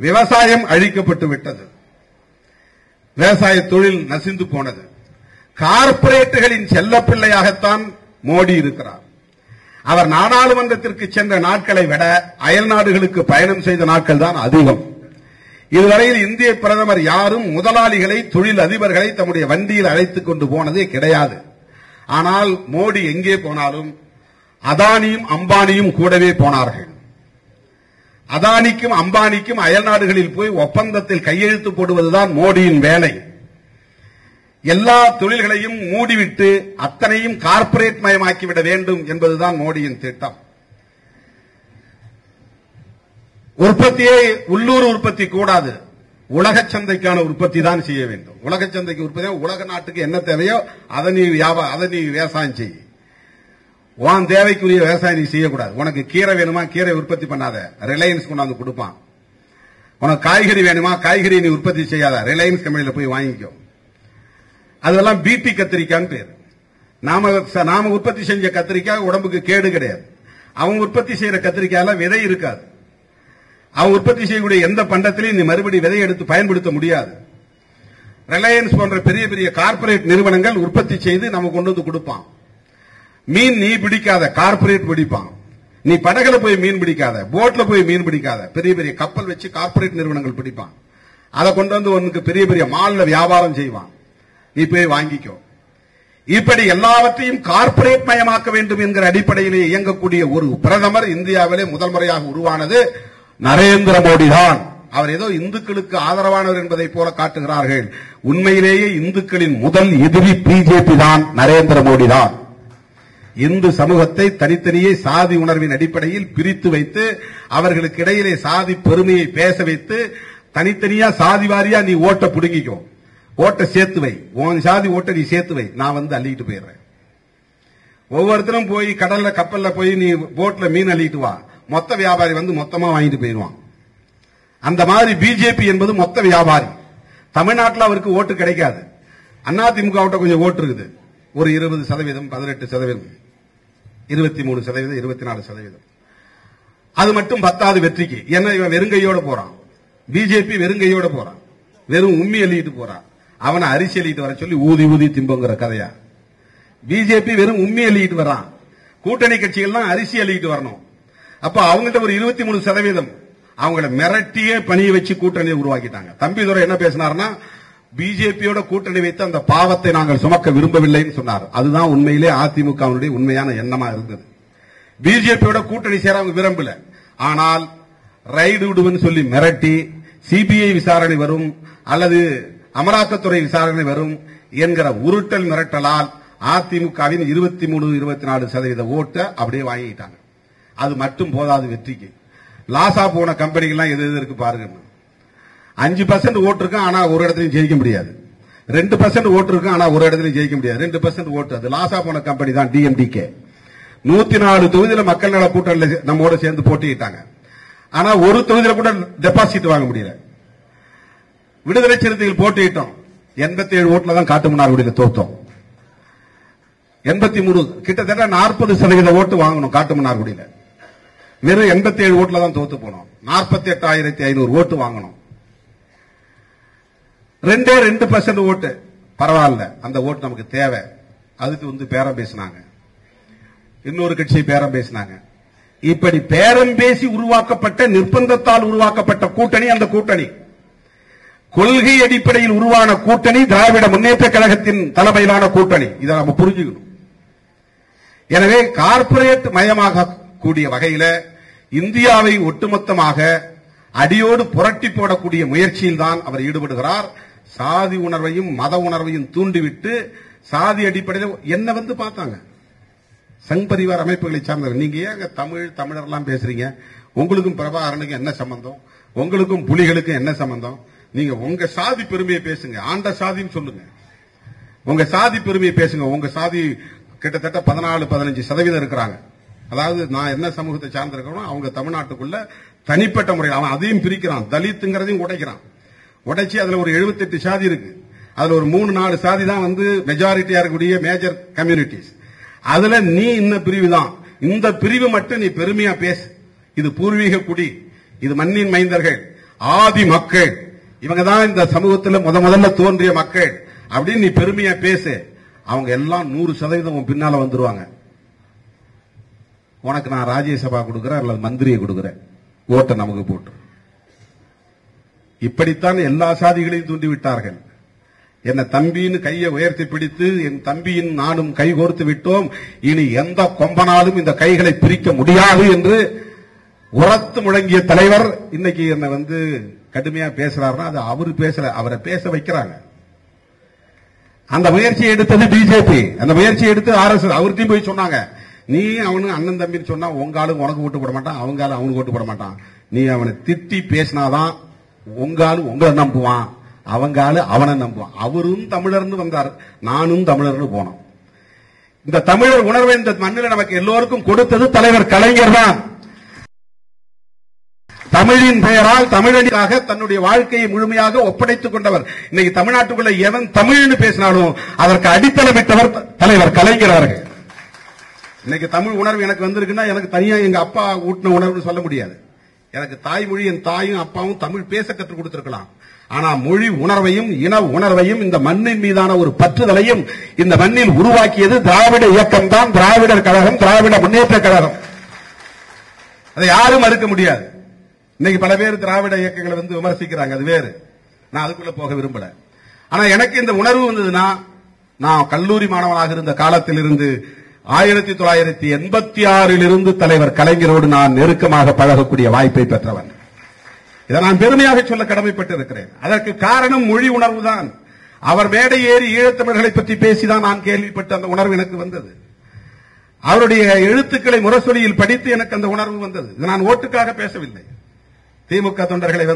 விவசாயம் அழிக்கப்பட்டு விட்டது. விவசாய தொழில் நசிந்து போனது. கார்ப்பரேட்டுகளின் செல்லப்பிள்ளையாகத்தான் மோடி இருக்கிறார். அவர் நாடாளுமன்றத்திற்கு சென்ற நாட்களை விட அயல் நாடுகளுக்கு பயணம் செய்த நாட்கள் தான் அதிகம். இதுவரையில் இந்திய பிரதமர் யாரும் முதலாளிகளை, தொழில் அதிபர்களை தம்முடைய வண்டியில் அழைத்துக் கொண்டு போனதே கிடையாது. ஆனால் மோடி எங்கே போனாலும் அதானியும் அம்பானியும் கூடவே போனார்கள். அதானிக்கும் அம்பானிக்கும் அயல் நாடுகளில் போய் ஒப்பந்தத்தில் கையெழுத்து போடுவதுதான் மோடியின் வேலை. எல்லா தொழில்களையும் மூடிவிட்டு அத்தனையும் கார்ப்பரேட் மயமாக்கிவிட வேண்டும் என்பதுதான் மோடியின் திட்டம். உற்பத்தியை உள்ளூர் உற்பத்தி கூடாது, உலக சந்தைக்கான உற்பத்தி தான் செய்ய வேண்டும். உலக சந்தைக்கு உற்பத்தி, உலக நாட்டுக்கு என்ன தேவையோ அதை நீ விவசாயம் செய்ய. உன் தேவைக்குரிய விவசாயம் நீ செய்யக்கூடாது. உனக்கு கீரை வேணுமா, கீரை உற்பத்தி பண்ணாத, ரிலையன்ஸ் கொண்டாந்து கொடுப்பான். உனக்கு காய்கறி வேணுமா, காய்கறி நீ உற்பத்தி செய்யாத, ரிலையன்ஸ் கம்பெனியில் போய் வாங்கிக்கோ. அதெல்லாம் பிடி கத்திரிக்கான்னு பேர். நாம உற்பத்தி செஞ்ச கத்திரிக்காய் உடம்புக்கு கேடு கிடையாது. அவங்க உற்பத்தி செய்யற கத்திரிக்காயில விதை இருக்காது. அவன் உற்பத்தி செய்யக்கூடிய எந்த பண்டத்திலையும் நீ மறுபடி விதை எடுத்து பயன்படுத்த முடியாது. ரிலையன்ஸ் போன்ற பெரிய பெரிய கார்ப்பரேட் நிறுவனங்கள் உற்பத்தி செய்து நம்ம கொண்டு வந்து கொடுப்பான். மீன் நீ பிடிக்காத, கார்ப்பரேட் பிடிப்பான். நீ படகுல போய் மீன் பிடிக்காத, போட்ல போய் மீன் பிடிக்காத, பெரிய பெரிய கப்பல் வச்சு கார்ப்பரேட் நிறுவனங்கள் பிடிப்பான். அதை கொண்டு வந்து உனக்கு பெரிய பெரிய மால்ல வியாபாரம் செய்வான். நீ போய் வாங்கிக்கோ. இப்படி எல்லாவற்றையும் கார்ப்பரேட் மயமாக்க வேண்டும் என்கிற அடிப்படையிலே இயங்கக்கூடிய ஒரு பிரதமர் இந்தியாவிலே முதல் முறையாக உருவானது நரேந்திர மோடி தான். அவர் ஏதோ இந்துக்களுக்கு ஆதரவானவர் என்பதை போல காட்டுகிறார்கள். உண்மையிலேயே இந்துக்களின் முதல் எதிரி பிஜேபி தான், நரேந்திர மோடி தான். இந்து சமூகத்தை தனித்தனியே சாதி உணர்வின் அடிப்படையில் பிரித்து வைத்து அவர்களுக்கு இடையிலே சாதி பெருமையை பேச வைத்து தனித்தனியா சாதி வாரியா நீ ஓட்ட புடுங்கிக்கோ, ஓட்ட சேர்த்து வை, உன் சாதி ஓட்ட நீ சேர்த்து வை, நான் அள்ளிட்டு போயிடுறேன். ஒவ்வொருத்தரும் போய் கடல்ல கப்பல்ல போய் நீ போட்ல மீன் அள்ளிட்டு வா, மொத்த வியாபாரி மொத்தமா வாங்கிட்டு போயிடுவான். அந்த மாதிரி பிஜேபி என்பது மொத்த வியாபாரி. தமிழ்நாட்டில் அவருக்கு ஓட்டு கிடைக்காது. அதிமுக கொஞ்சம் ஓட்டு இருக்குது, ஒரு 20%, 18%, 23%, 24%. அது மட்டும் பத்தாது வெற்றிக்கு. ஏன்னா இவன் வெறுங்கையோட போறான். பிஜேபி வெறுங்கையோட போறான், வெறும் உம்மி அள்ளிட்டு போறான். அவனை அரிசி அள்ளிட்டு வர சொல்லி ஊதி ஊதி திம்புங்கிற கதையா. பிஜேபி வெறும் உம்மி அள்ளிட்டு வரான், கூட்டணி கட்சிகள்லாம் அரிசி அள்ளிட்டு வரணும். அப்ப அவங்கள்ட்ட ஒரு 23% அவங்கள மிரட்டியே பணிய வச்சு கூட்டணியை உருவாக்கிட்டாங்க. தம்பிதுரை என்ன பேசினார்னா, பிஜேபியோட கூட்டணி வைத்து அந்த பாவத்தை நாங்கள் சுமக்க விரும்பவில்லைன்னு சொன்னார். அதுதான் உண்மையிலே அதிமுகவினுடைய உண்மையான எண்ணமா இருந்தது. பிஜேபியோட கூட்டணி சேர அவங்க விரும்பல. ஆனால் ரைடு விடுவன்னு சொல்லி மிரட்டி சிபிஐ விசாரணை வரும் அல்லது அமலாக்கத்துறை விசாரணை வரும் என்கிற உருட்டல் மிரட்டலால் அதிமுகவின் 23, 24% ஓட்டை அப்படியே வாங்கிட்டாங்க. அது மட்டும் போதாது வெற்றிக்கு. லாசா போன கம்பெனிகள்லாம் எது இருக்கு பாருங்க. 5% ஓட்டு இருக்கு, ஆனா ஒரு இடத்துலையும் ஜெயிக்க முடியாது. 2% ஓட்டு இருக்கு, ஆனா ஒரு இடத்துலையும் ஜெயிக்க முடியாது. 2% ஓட்டு அது லாசா போன கம்பெனி தான் டிஎம்டிகே. 104 தொகுதியில மக்கள் நல கூட்டணி நம்மோட சேர்ந்து போட்டிட்டாங்க. ஆனா ஒரு தொகுதியில கூட டெபாசிட் வாங்க முடியல. விடுதலை சிறுத்தைகள் போட்டியிட்டோம், 87 ஓட்டுல தான் காட்டுமன்னார்குடியில தோத்தோம். 83 கிட்டத்தட்ட 40% ஓட்டு வாங்கணும் காட்டுமன்னார்குடியில. வெறும் 87 ஓட்டுல தான் தோத்து போனோம். 48,500 ஓட்டு வாங்கணும். 2% ஓட்டு பரவாயில்ல, அந்த ஓட்டு நமக்கு தேவை. அதுக்கு பேரம் பேசினாங்க, இன்னொரு கட்சி பேரம் பேசினாங்க. இப்படி பேரம் பேசி உருவாக்கப்பட்ட, நிர்பந்தத்தால் உருவாக்கப்பட்ட கூட்டணி அந்த கூட்டணி. கொள்கை அடிப்படையில் உருவான கூட்டணி திராவிட முன்னேற்ற கழகத்தின் தலைமையிலான கூட்டணி. இதை நம்ம புரிஞ்சுக்கணும். எனவே கார்ப்பரேட் மயமாக கூடிய வகையில இந்தியாவை ஒட்டுமொத்தமாக அடியோடு புரட்டி போடக்கூடிய முயற்சியில் தான் அவர் ஈடுபடுகிறார். சாதி உணர்வையும் மத உணர்வையும் தூண்டிவிட்டு சாதி அடிப்படையில் என்ன பார்த்தாங்க. சங் பரிவார் அமைப்புகளை சார்ந்தவர் நீங்க ஏங்க தமிழர்லாம் பேசுறீங்க? உங்களுக்கும் பிரபாகரனுக்கும் என்ன சம்பந்தம்? உங்களுக்கும் புலிகளுக்கும் என்ன சம்பந்தம்? நீங்க உங்க சாதி பெருமையை பேசுங்க, ஆண்ட சாதின்னு சொல்லுங்க. உங்க சாதி பெருமையை பேசுங்க. உங்க சாதி கிட்டத்தட்ட 14-15% இருக்கிறாங்க. அதாவது நான் என்ன சமூகத்தை சார்ந்திருக்கணும், அவங்க தமிழ்நாட்டுக்குள்ள தனிப்பட்ட முறையில் அவன் அதையும் பிரிக்கிறான், தலித்துங்கிறதையும் உடைக்கிறான். உடைச்சி அதுல ஒரு 78 சாதி இருக்கு. அதுல ஒரு 3-4 சாதி தான் மெஜாரிட்டியா இருக்கக்கூடிய மேஜர் கம்யூனிட்டிஸ். அதுல நீ இந்த பிரிவு தான், இந்த பிரிவு மட்டும் நீ பெருமையா பேசு. இது பூர்வீக குடி, இது மண்ணின் மைந்தர்கள், ஆதி மக்கள், இவங்க தான் இந்த சமூகத்தில் முதல்ல தோன்றிய மக்கள் அப்படின்னு நீ பெருமையா பேசு. அவங்க எல்லாம் 100% பின்னால வந்துருவாங்க. உனக்கு நான் ராஜ்யசபா கொடுக்கிறேன் அல்லது மந்திரியை கொடுக்கிறேன், ஓட்ட நமக்கு போட்டு. இப்படித்தான் எல்லா சாதிகளையும் தூண்டிவிட்டார்கள். என்ன தம்பின்னு கையை உயர்த்தி பிடித்து என் தம்பியின் நானும் கை கோர்த்து விட்டோம், இனி எந்த கொம்பனாலும் இந்த கைகளை பிரிக்க முடியாது என்று உரத்து முழங்கிய தலைவர் இன்னைக்கு என்ன கடுமையா பேசுறாருன்னா அது அவரு பேசல, அவரை பேச வைக்கிறாங்க. அந்த முயற்சியை எடுத்தது பிஜேபி, அந்த முயற்சியை எடுத்து RSS. அவர்கிட்டையும் போய் சொன்னாங்க, நீ அவனுக்கு அண்ணன் தம்பின்னு சொன்னா உங்க ஆளும் உனக்கு ஓட்டு போட மாட்டான், அவங்க ஆளு அவனுக்கு ஓட்டு போட மாட்டான். நீ அவனை திட்டி பேசினாதான் உங்க ஆளு உங்களை நம்புவான், அவங்க ஆளு அவனை நம்புவான். அவரும் தமிழர்னு வந்தார், நானும் தமிழர்னு போனோம். இந்த தமிழர் உணர்வை இந்த மண்ணில் நமக்கு எல்லோருக்கும் கொடுத்தது தலைவர் கலைஞர் தான். தமிழின் பெயரால் தமிழனுக்காக தன்னுடைய வாழ்க்கையை முழுமையாக ஒப்படைத்துக் கொண்டவர். இன்னைக்கு தமிழ்நாட்டுக்குள்ள எவன் தமிழ்னு பேசினாலும் அதற்கு அடித்தளமிட்டவர் தலைவர் கலைஞர் அவர்கள். இன்னைக்கு தமிழ் உணர்வு எனக்கு வந்திருக்குன்னா எனக்கு தனியா எங்க அப்பா ஊட்டின உணர்வு சொல்ல முடியாது. எனக்கு தாய்மொழி, என் தாயும் அப்பாவும் தமிழ் பேச கற்றுக் கொடுத்திருக்கலாம். ஆனா மொழி உணர்வையும் இன உணர்வையும் இந்த மண்ணின் மீதான ஒரு பற்றுதலையும் இந்த மண்ணில் உருவாக்கியது திராவிட இயக்கம் தான், திராவிடர் கழகம், திராவிட முன்னேற்ற கழகம். அதை யாரும் மறுக்க முடியாது. இன்னைக்கு பல பேர் திராவிட இயக்கங்களை விமர்சிக்கிறாங்க, அது வேறு, நான் அதுக்குள்ள போக விரும்பல. ஆனா எனக்கு இந்த உணர்வு வந்ததுன்னா, நான் கல்லூரி மாணவனாக இருந்த காலத்தில் இருந்து 1986 இருந்து தலைவர் கலைஞரோடு நான் நெருக்கமாக பழகக்கூடிய வாய்ப்பை பெற்றவன். இதை நான் பெருமையாக சொல்ல கடமைப்பட்டு இருக்கிறேன். அதற்கு காரணம் மொழி உணர்வு தான். அவர் மேடை ஏறி ஈழத்தமிழர்களை பற்றி பேசிதான் நான் கேள்விப்பட்ட அந்த உணர்வு எனக்கு வந்தது. அவருடைய எழுத்துக்களை முரசொலியில் படித்து எனக்கு அந்த உணர்வு வந்தது. நான் ஓட்டுக்காக பேசவில்லை, திமுக தொண்டர்களை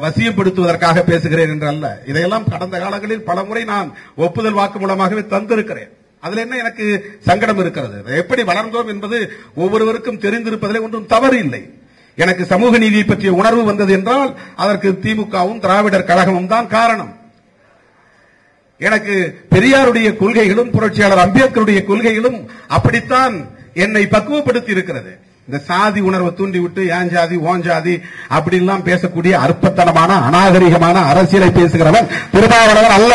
வசியப்படுத்துவதற்காக பேசுகிறேன் என்று அல்ல. இதையெல்லாம் கடந்த காலங்களில் பலமுறை நான் ஒப்புதல் வாக்கு மூலமாகவே தந்திருக்கிறேன். அதுல என்ன எனக்கு சங்கடம் இருக்கிறது? எப்படி வளர்ந்தோம் என்பது ஒவ்வொருவருக்கும் தெரிந்திருப்பதிலே ஒன்றும் தவறு இல்லை. எனக்கு சமூக நீதியை பற்றிய உணர்வு வந்தது என்றால் அதற்கு திமுகவும் திராவிடர் கழகமும் தான் காரணம். எனக்கு பெரியாருடைய கொள்கைகளும் புரட்சியாளர் அம்பேத்கருடைய கொள்கைகளும் அப்படித்தான் என்னை பக்குவப்படுத்தி இருக்கிறது. இந்த சாதி உணர்வை தூண்டிவிட்டு ஏன் ஜாதி ஓன் ஜாதி அப்படின்லாம் பேசக்கூடிய அற்பத்தனமான அநாகரிகமான அரசியலை பேசுகிறவன் திருமாவளவன் அல்ல.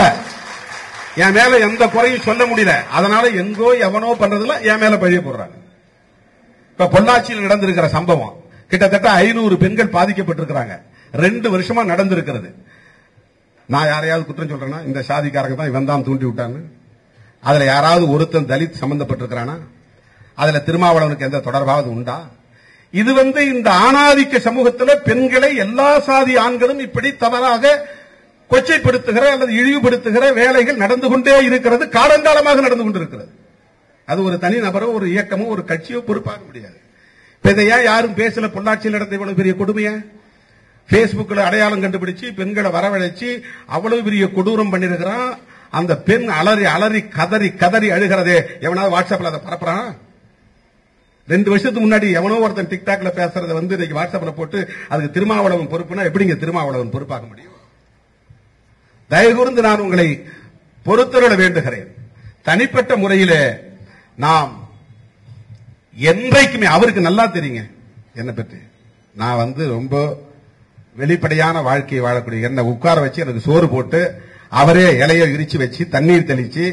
என் மேல எந்த குறையும் சொல்ல முடியல. அதனால எங்கோ எவனோ பண்றதுல என் மேல பழிய போடுறாங்க. இப்ப பொள்ளாச்சியில் நடந்திருக்கிற சம்பவம், கிட்டத்தட்ட 500 பெண்கள் பாதிக்கப்பட்டிருக்கிறாங்க. 2 வருஷமா நடந்திருக்கிறது. நான் யாரையாவது குற்றம் சொல்றேன்னா இந்த சாதிக்காரங்க தான் இவன் தான் தூண்டி விட்டான்னு? அதுல யாராவது ஒருத்தன் தலித் சம்பந்தப்பட்டிருக்கிறானா? அதுல திருமாவளவனுக்கு எந்த தொடர்பாவது உண்டா? இது இந்த ஆணாதிக்க சமூகத்தில் பெண்களை எல்லா சாதி ஆண்களும் இப்படி தவறாக கொச்சைப்படுத்துகிற அல்லது இழிவுபடுத்துகிற வேலைகள் நடந்து கொண்டே இருக்கிறது, காலங்காலமாக நடந்து கொண்டிருக்கிறது. அது ஒரு தனி நபரோ ஒரு இயக்கமோ ஒரு கட்சியோ பொறுப்பாக முடியாது. இதையா யாரும் பேசல? பொள்ளாச்சியில் நடந்த இவ்வளவு பெரிய கொடுமைய பேஸ்புக்ல அடையாளம் கண்டுபிடிச்சு பெண்களை வரவழைச்சு அவ்வளவு பெரிய கொடூரம் பண்ணிருக்கிறான். அந்த பெண் அலறி அலறி கதறி கதறி அழுகிறதே, எவனாவது வாட்ஸ்அப்ல அதை பரப்புறான்? 2 வருஷத்துக்கு முன்னாடி எவனோ ஒருத்தன் டிக்டாக்ல பேசுறத வந்து இன்னைக்கு வாட்ஸ்அப்ல போட்டு அதுக்கு திருமாவளவன் பொறுப்புனா எப்படிங்க திருமாவளவன் பொறுப்பாக முடியும்? தயவு கூர்ந்து நான் உங்களை பொறுத்தருள வேண்டுகிறேன். தனிப்பட்ட முறையில நாம் என்றைக்குமே அவருக்கு நல்லா தெரியுங்க என்ன பற்றி. நான் வந்து ரொம்ப வெளிப்படையான வாழ்க்கையை வாழக்கூடிய, என்ன உட்கார வச்சு எனக்கு சோறு போட்டு அவரே இலைய விரிச்சு வச்சு தண்ணீர் தெளிச்சு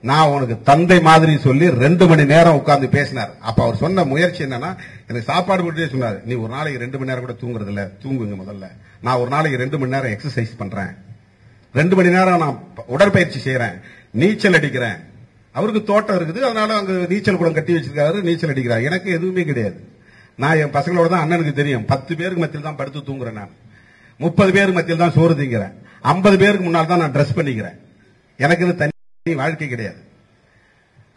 நான் உனக்கு தந்தை மாதிரி சொல்லி 2 மணி நேரம் உட்கார்ந்து பேசினார். அப்ப அவர் சொன்ன முயற்சி என்னன்னா, எனக்கு சாப்பாடு போட்டு சொன்னார், நீ ஒரு நாளைக்கு 2 மணி நேரம் கூட தூங்குறது இல்ல, தூங்குங்க முதல்ல. நான் ஒரு நாளைக்கு 2 மணி நேரம் எக்ஸசைஸ் பண்றேன், 2 மணி நேரம் நான் உடற்பயிற்சி செய்யறேன், நீச்சல் அடிக்கிறேன். அவருக்கு தோட்டம் இருக்குது, அதனால அங்க நீச்சல் குளம் கட்டி வச்சிருக்காரு, நீச்சல் அடிக்கிறார். எனக்கு எதுவுமே கிடையாது. நான் என் பசங்களோட தான், அண்ணனுக்கு தெரியும், 10 பேருக்கு மத்தியில் தான் படுத்து தூங்குறேன். நான் 30 பேருக்கு மத்தியில் தான் சோறு திங்கிறேன், 50 பேருக்கு முன்னால் தான் நான் ட்ரெஸ் பண்ணிக்கிறேன். எனக்கு இது தனி வாழ்க்கை கிடையாது.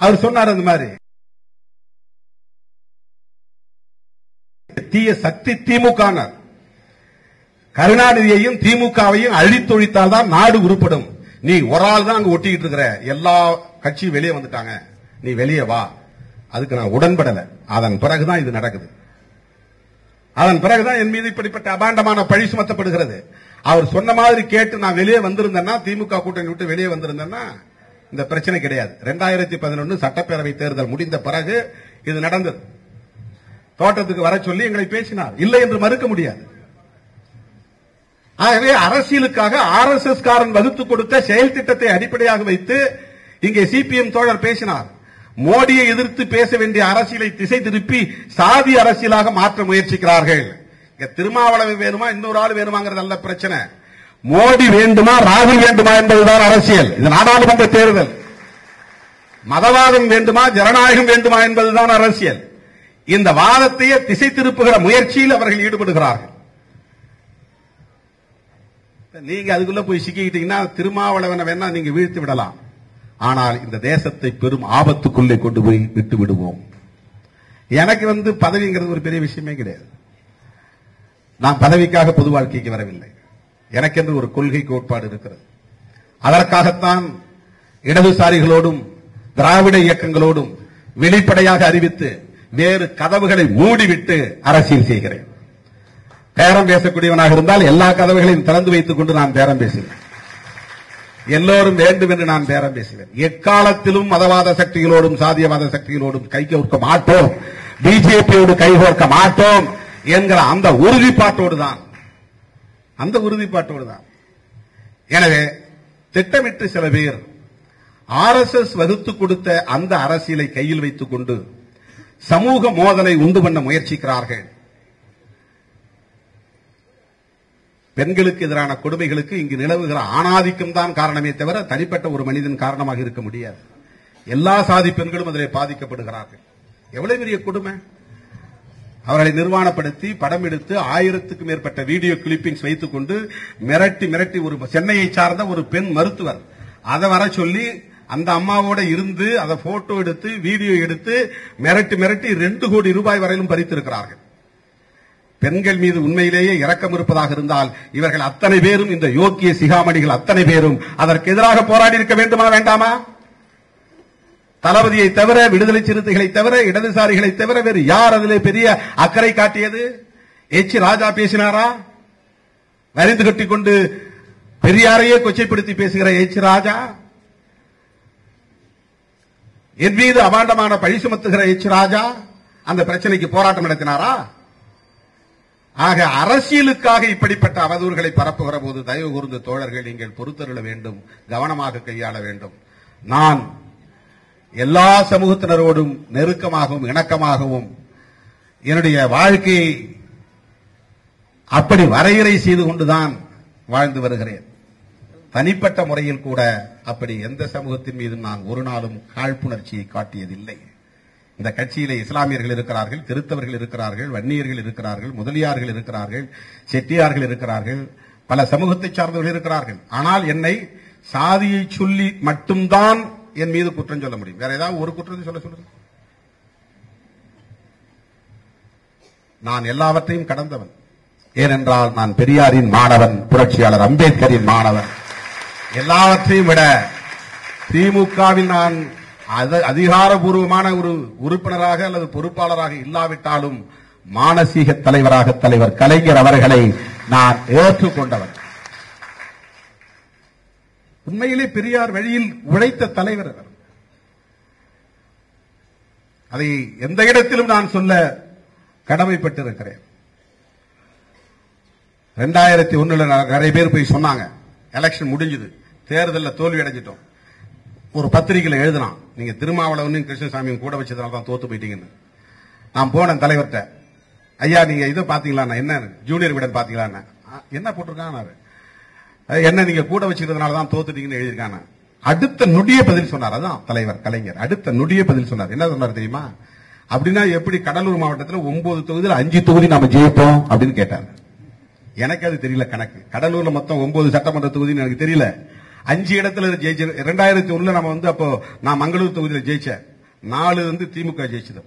அவர் சொன்னார் அந்த மாதிரி தீய சக்தி திமுக. கருணாநிதியையும் திமுகவையும் அழித்தொழித்தால் தான் நாடு உருப்படும். நீ ஒரு ஆள் தான் அங்க ஒட்டிக்கிட்டு இருக்கிற, எல்லா கட்சியும் வெளியே வந்துட்டாங்க, நீ வெளியே வா. அதுக்கு நான் உடன்படல. அதன் பிறகுதான் இது நடக்குது. அதன் பிறகுதான் என் மீது இப்படிப்பட்ட அபாண்டமான பழி சுமத்தப்படுகிறது. அவர் சொன்ன மாதிரி கேட்டு நான் வெளியே வந்திருந்தேன்னா, திமுக கூட்டணி விட்டு வெளியே வந்திருந்தேன்னா இந்த பிரச்சனை கிடையாது. 2011 சட்டப்பேரவை தேர்தல் முடிந்த பிறகு இது நடந்தது. தோட்டத்துக்கு வர சொல்லி எங்களை பேசினார், இல்லை என்று மறுக்க முடியாது. ஆகவே அரசியலுக்காக RSS காரன் வகுத்து கொடுத்த செயல் திட்டத்தை அடிப்படையாக வைத்து இங்கே சிபிஎம் தோழர் பேசினார். மோடியை எதிர்த்து பேச வேண்டிய அரசியலை திசை திருப்பி சாதி அரசியலாக மாற்ற முயற்சிக்கிறார்கள். திருமாவளவன் வேணுமா, இன்னொரு ஆள் வேணுமாங்கிறது அல்ல பிரச்சனை. மோடி வேண்டுமா, ராகுல் வேண்டுமா என்பதுதான் அரசியல். இது நாடாளுமன்ற தேர்தல். மதவாதம் வேண்டுமா, ஜனநாயகம் வேண்டுமா என்பதுதான் அரசியல். இந்த வாதத்தையே திசை திருப்புகிற முயற்சியில் அவர்கள் ஈடுபடுகிறார்கள். நீங்க அதுக்குள்ள போய் சிக்கிக்கிட்டீங்கன்னா திருமாவளவனை வேணா நீங்க வீழ்த்து விடலாம். ஆனால் இந்த தேசத்தை பெரும் ஆபத்துக்குள்ளே கொண்டு போய் விட்டு விடுவோம். எனக்கு பதவிங்கிறது ஒரு பெரிய விஷயமே கிடையாது. நான் பதவிக்காக பொது வாழ்க்கைக்கு வரவில்லை. எனக்கென்று ஒரு கொள்கை கோட்பாடு இருக்கிறது. அதற்காகத்தான் இடதுசாரிகளோடும் திராவிட இயக்கங்களோடும் வெளிப்படையாக அறிவித்து வேறு கதவுகளை மூடிவிட்டு அரசியல் செய்கிறேன். பேரம் பேசக்கூடியவனாக இருந்தால் எல்லா கதவுகளையும் திறந்து வைத்துக் கொண்டு நான் பேரம் பேசுகிறேன். எல்லோரும் வேண்டும் என்று நான் பேரம் பேசுவேன். எக்காலத்திலும் மதவாத சக்திகளோடும் சாதியவாத சக்திகளோடும் கை கோர்க்க மாட்டோம், பிஜேபியோடு கைகோர்க்க மாட்டோம் என்கிற அந்த உறுதிப்பாட்டோடு தான். எனவே திட்டமிட்டு சில பேர் RSS வகுத்து கொடுத்த அந்த அரசியலை கையில் வைத்துக் கொண்டு சமூக மோதலை உண்டு பண்ண முயற்சிக்கிறார்கள். பெண்களுக்கு எதிரான கொடுமைகளுக்கு இங்கு நிலவுகிற ஆணாதிக்கம் தான் காரணமே தவிர தனிப்பட்ட ஒரு மனிதன் காரணமாக இருக்க முடியாது. எல்லா சாதி பெண்களும் அதிலே பாதிக்கப்படுகிறார்கள். எவ்வளவு பெரிய கொடுமை! அவர்களை நிர்வாணப்படுத்தி படம் எடுத்து 1000க்கும் மேற்பட்ட வீடியோ கிளிப்பிங்ஸ் வைத்துக் கொண்டு மிரட்டி ஒரு சென்னையை சார்ந்த ஒரு பெண் மருத்துவர் அதை வர சொல்லி அந்த அம்மாவோட இருந்து அதை போட்டோ எடுத்து வீடியோ எடுத்து மிரட்டி 2 கோடி ரூபாய் வரையிலும் பறித்திருக்கிறார்கள். பெண்கள் மீது உண்மையிலேயே இரக்கம் இருப்பதாக இருந்தால் இவர்கள் அத்தனை பேரும், இந்த யோக்கிய சிகாமணிகள் அத்தனை பேரும் அதற்கு எதிராக போராடி இருக்க வேண்டுமா வேண்டாமா? தளபதியை தவிர, விடுதலை சிறுத்தைகளை தவிர, இடதுசாரிகளை தவிர வேறு யார் அதிலே பெரிய அக்கறை காட்டியது? ராஜா பேசினாரா? வரிந்து கட்டிக்கொண்டு பெரியாரையே கொச்சைப்படுத்தி பேசுகிற ராஜா, என் மீது அபாண்டமான பழி சுமத்துகிற ராஜா அந்த பிரச்சனைக்கு போராட்டம் நடத்தினாரா? ஆக அரசியலுக்காக இப்படிப்பட்ட அவதூறுகளை பரப்புகிற போது தயவு கூர்ந்த தோழர்கள் நீங்கள் பொறுத்தருள வேண்டும், கவனமாக கையாள வேண்டும். நான் எல்லா சமூகத்தினரோடும் நெருக்கமாகவும் இணக்கமாகவும் என்னுடைய வாழ்க்கையை அப்படி வரையறை செய்து கொண்டுதான் வாழ்ந்து வருகிறேன். தனிப்பட்ட முறையில் கூட அப்படி எந்த சமூகத்தின் மீதும் நான் ஒரு நாளும் காழ்ப்புணர்ச்சியை காட்டியதில்லை. இந்த கட்சியிலே இஸ்லாமியர்கள் இருக்கிறார்கள், கிறிஸ்தவர்கள் இருக்கிறார்கள், வன்னியர்கள் இருக்கிறார்கள், முதலியார்கள் இருக்கிறார்கள், செட்டியார்கள் இருக்கிறார்கள், பல சமூகத்தை சார்ந்தவர்கள் இருக்கிறார்கள். ஆனால் என்னை சாதியை சொல்லி மட்டும்தான் என் மீது குற்றம் சொல்ல முடியும். வேற ஏதாவது ஒரு குற்றத்தை சொல்லுங்க. நான் எல்லாவற்றையும் கடந்தவன். ஏனென்றால் நான் பெரியாரின் மாணவன், புரட்சியாளர் அம்பேத்கரின் மாணவன். எல்லாவற்றையும் விட திமுகவில் நான் அதிகாரபூர்வமான ஒரு உறுப்பினராக அல்லது பொறுப்பாளராக இல்லாவிட்டாலும் மானசீக தலைவராக தலைவர் கலைஞர் அவர்களை நான் ஏற்றுக்கொண்டவர். உண்மையிலே பெரியார் வழியில் உழைத்த தலைவர் அவர். அதை எந்த இடத்திலும் நான் சொல்ல கடமைப்பட்டிருக்கிறேன். 2001 நிறைய பேர் போய் சொன்னாங்க, எலெக்ஷன் முடிஞ்சது, தேர்தலில் தோல்வி அடைஞ்சிட்டோம். ஒரு பத்திரிகையில் எழுதினான், நீங்க திருமாவளவன் கிருஷ்ணசாமியும் கூட வச்சதுனால தான் தோத்து போயிட்டீங்கன்னு. நான் போனேன் தலைவர்கிட்ட, ஐயா நீங்க இதை பாத்தீங்களா, என்ன ஜூனியர் விடன் பாத்தீங்களா, என்ன போட்டிருக்காங்க, என்ன நீங்க கூட வச்சுக்கிறதுனால தான் தோத்துட்டீங்கன்னு எழுதியிருக்காங்க. அடுத்த நொடிய பதில் சொன்னார். அதான் தலைவர் கலைஞர் அடுத்த நொடிய பதில் சொன்னார். என்ன சொன்னார் தெரியுமா? அப்படின்னா எப்படி கடலூர் மாவட்டத்தில் 9 தொகுதியில் 5 தொகுதி நாம ஜெயிப்போம் அப்படின்னு கேட்டார். எனக்கு அது தெரியல கணக்கு. கடலூர்ல மொத்தம் 9 சட்டமன்ற தொகுதின்னு எனக்கு தெரியல. 5 இடத்துல ஜெயிச்ச 2001 நம்ம அப்போ நான் மங்களூர் தொகுதியில் ஜெயிச்சேன். 4 திமுக ஜெயிச்சது.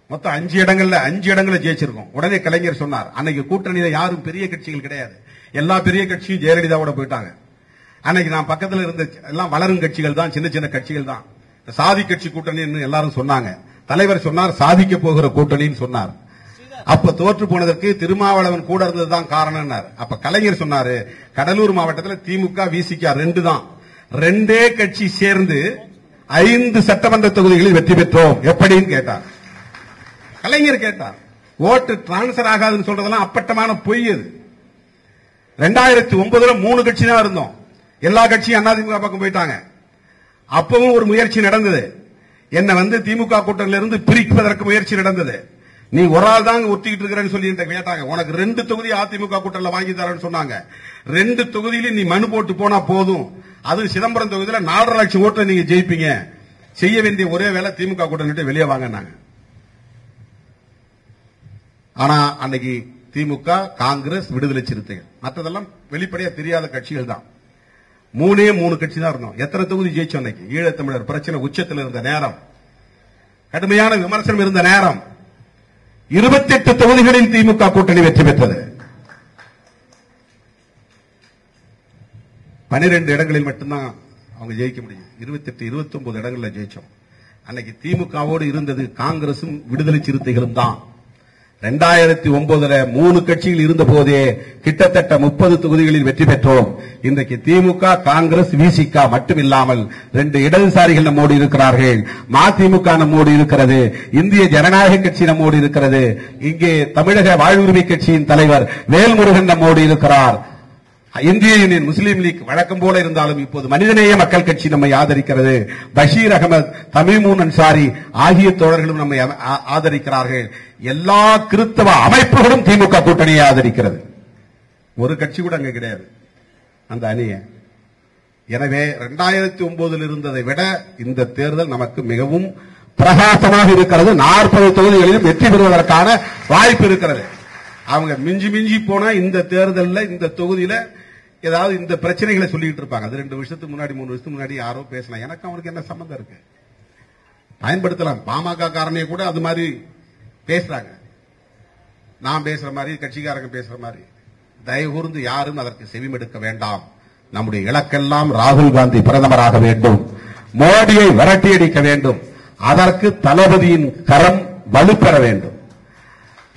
மொத்தம் 5 இடங்கள்ல ஜெயிச்சிருக்கோம். உடனே கலைஞர் சொன்னார், அன்னைக்கு கூட்டணியில யாரும் பெரிய கட்சிகள் கிடையாது, எல்லா பெரிய கட்சியும் ஜெயலலிதாவோட போயிட்டாங்க. அன்னைக்கு நான் பக்கத்தில் இருந்த எல்லாம் வளரும் கட்சிகள் தான், சின்ன சின்ன கட்சிகள் தான். சாதி கட்சி கூட்டணி எல்லாரும் சொன்னாங்க. தலைவர் சொன்னார் சாதிக்க போகிற கூட்டணின்னு சொன்னார். அப்ப தோற்று போனதற்கு திருமாவளவன் கூட இருந்ததுதான் காரணம். அப்ப கலைஞர் சொன்னாரு, கடலூர் மாவட்டத்தில் திமுக விசிக 2 தான், 2 கட்சி சேர்ந்து 5 சட்டமன்ற தொகுதிகளில் வெற்றி பெற்றோம் எப்படின்னு கேட்டார். கலைஞர் கேட்டார். ஓட்டு டிரான்ஸ்பர் ஆகாதுன்னு சொல்றதெல்லாம் அப்பட்டமான பொய். அது 2009 3 கட்சி தான் இருந்தோம், எல்லா கட்சியும் அதிமுக பக்கம் போயிட்டாங்க. அப்பவும் ஒரு முயற்சி நடந்தது, என்ன திமுக கூட்டணியிலிருந்து பிரிப்பதற்கு முயற்சி நடந்தது. நீ ஒரு ஆள் தான் ஒத்திக்கிட்டு இருக்கிறேன்னு சொல்லி கேட்டாங்க. உனக்கு 2 தொகுதி அதிமுக கூட்டணியில் வாங்கி தரேன்னு சொன்னாங்க. 2 தொகுதியில நீ மனு போட்டு போனா போதும், அது சிதம்பரம் தொகுதியில் 4.5 லட்சம் ஓட்டுல நீங்க ஜெயிப்பீங்க, செய்ய வேண்டிய ஒரே வேலை திமுக கூட்டணி வெளியே வாங்கினாங்க. ஆனா அன்னைக்கு திமுக, காங்கிரஸ், விடுதலை சிறுத்தைகள், மற்றதெல்லாம் வெளிப்படையா தெரியாத கட்சிகள் தான். 3 கட்சி தான் இருந்தோம். எத்தனை தொகுதி ஜெயிச்சோம்? அன்னைக்கு ஈழத்தமிழர் பிரச்சனை உச்சத்தில் இருந்த நேரம், கடுமையான விமர்சனம் இருந்த நேரம், 28 தொகுதிகளில் திமுக கூட்டணி வெற்றி பெற்றது. 12 இடங்களில் மட்டும்தான் அவங்க ஜெயிக்க முடியும். 28, 29 இடங்களில் ஜெயிச்சோம். அன்னைக்கு திமுகவோடு இருந்தது காங்கிரசும் விடுதலை சிறுத்தைகளும் தான். 2009 3 கட்சிகள் இருந்த போதே கிட்டத்தட்ட 30 தொகுதிகளில் வெற்றி பெற்றோம். இன்றைக்கு திமுக, காங்கிரஸ், விசிக மட்டுமில்லாமல் 2 இடதுசாரிகள் நம்மோடு இருக்கிறார்கள். மதிமுக நம்மோடு இருக்கிறது, இந்திய ஜனநாயக கட்சி நம்மோடு இருக்கிறது, இங்கே தமிழக வாழ்வுரிமை கட்சியின் தலைவர் வேல்முருகன் நம்மோடு இருக்கிறார். இந்திய யூனியன் முஸ்லீம் லீக் வழக்கம் போல இருந்தாலும் இப்போது மனிதநேய மக்கள் கட்சி நம்மை ஆதரிக்கிறது. பஷீர் அகமது, தமிமூன் அன்சாரி ஆகிய தோழர்களும் நம்மை ஆதரிக்கிறார்கள். எல்லா கிறிஸ்தவ அமைப்புகளும் திமுக கூட்டணியை ஆதரிக்கிறது. ஒரு கட்சி கூட அங்க கிடையாது அந்த அணிய. எனவே 2009 இருந்ததை விட இந்த தேர்தல் நமக்கு மிகவும் பிரகாசமாக இருக்கிறது. 40 தொகுதிகளிலும் வெற்றி பெறுவதற்கான வாய்ப்பு இருக்கிறது. அவங்க மிஞ்சி போனா இந்த தேர்தலில் இந்த தொகுதியில ஏதாவது இந்த பிரச்சனைகளை சொல்லிட்டு இருப்பாங்க. அது 2 வருஷத்துக்கு முன்னாடி 3 வருஷத்துக்கு முன்னாடி யாரோ பேசலாம், எனக்கு அவனுக்கு என்ன சம்பந்தம் இருக்கு, பயன்படுத்தலாம். பாமக காரனே கூட அது மாதிரி பேசுறாங்க, நான் பேசுற மாதிரி, கட்சிக்காரங்க பேசுற மாதிரி. தயவு கூர்ந்து யாரும் அதற்கு செவிமெடுக்க வேண்டாம். நம்முடைய இலக்கெல்லாம் ராகுல் காந்தி பிரதமராக வேண்டும், மோடியை விரட்டியடிக்க வேண்டும், அதற்கு தளபதியின் கரம் வலுப்பெற வேண்டும்.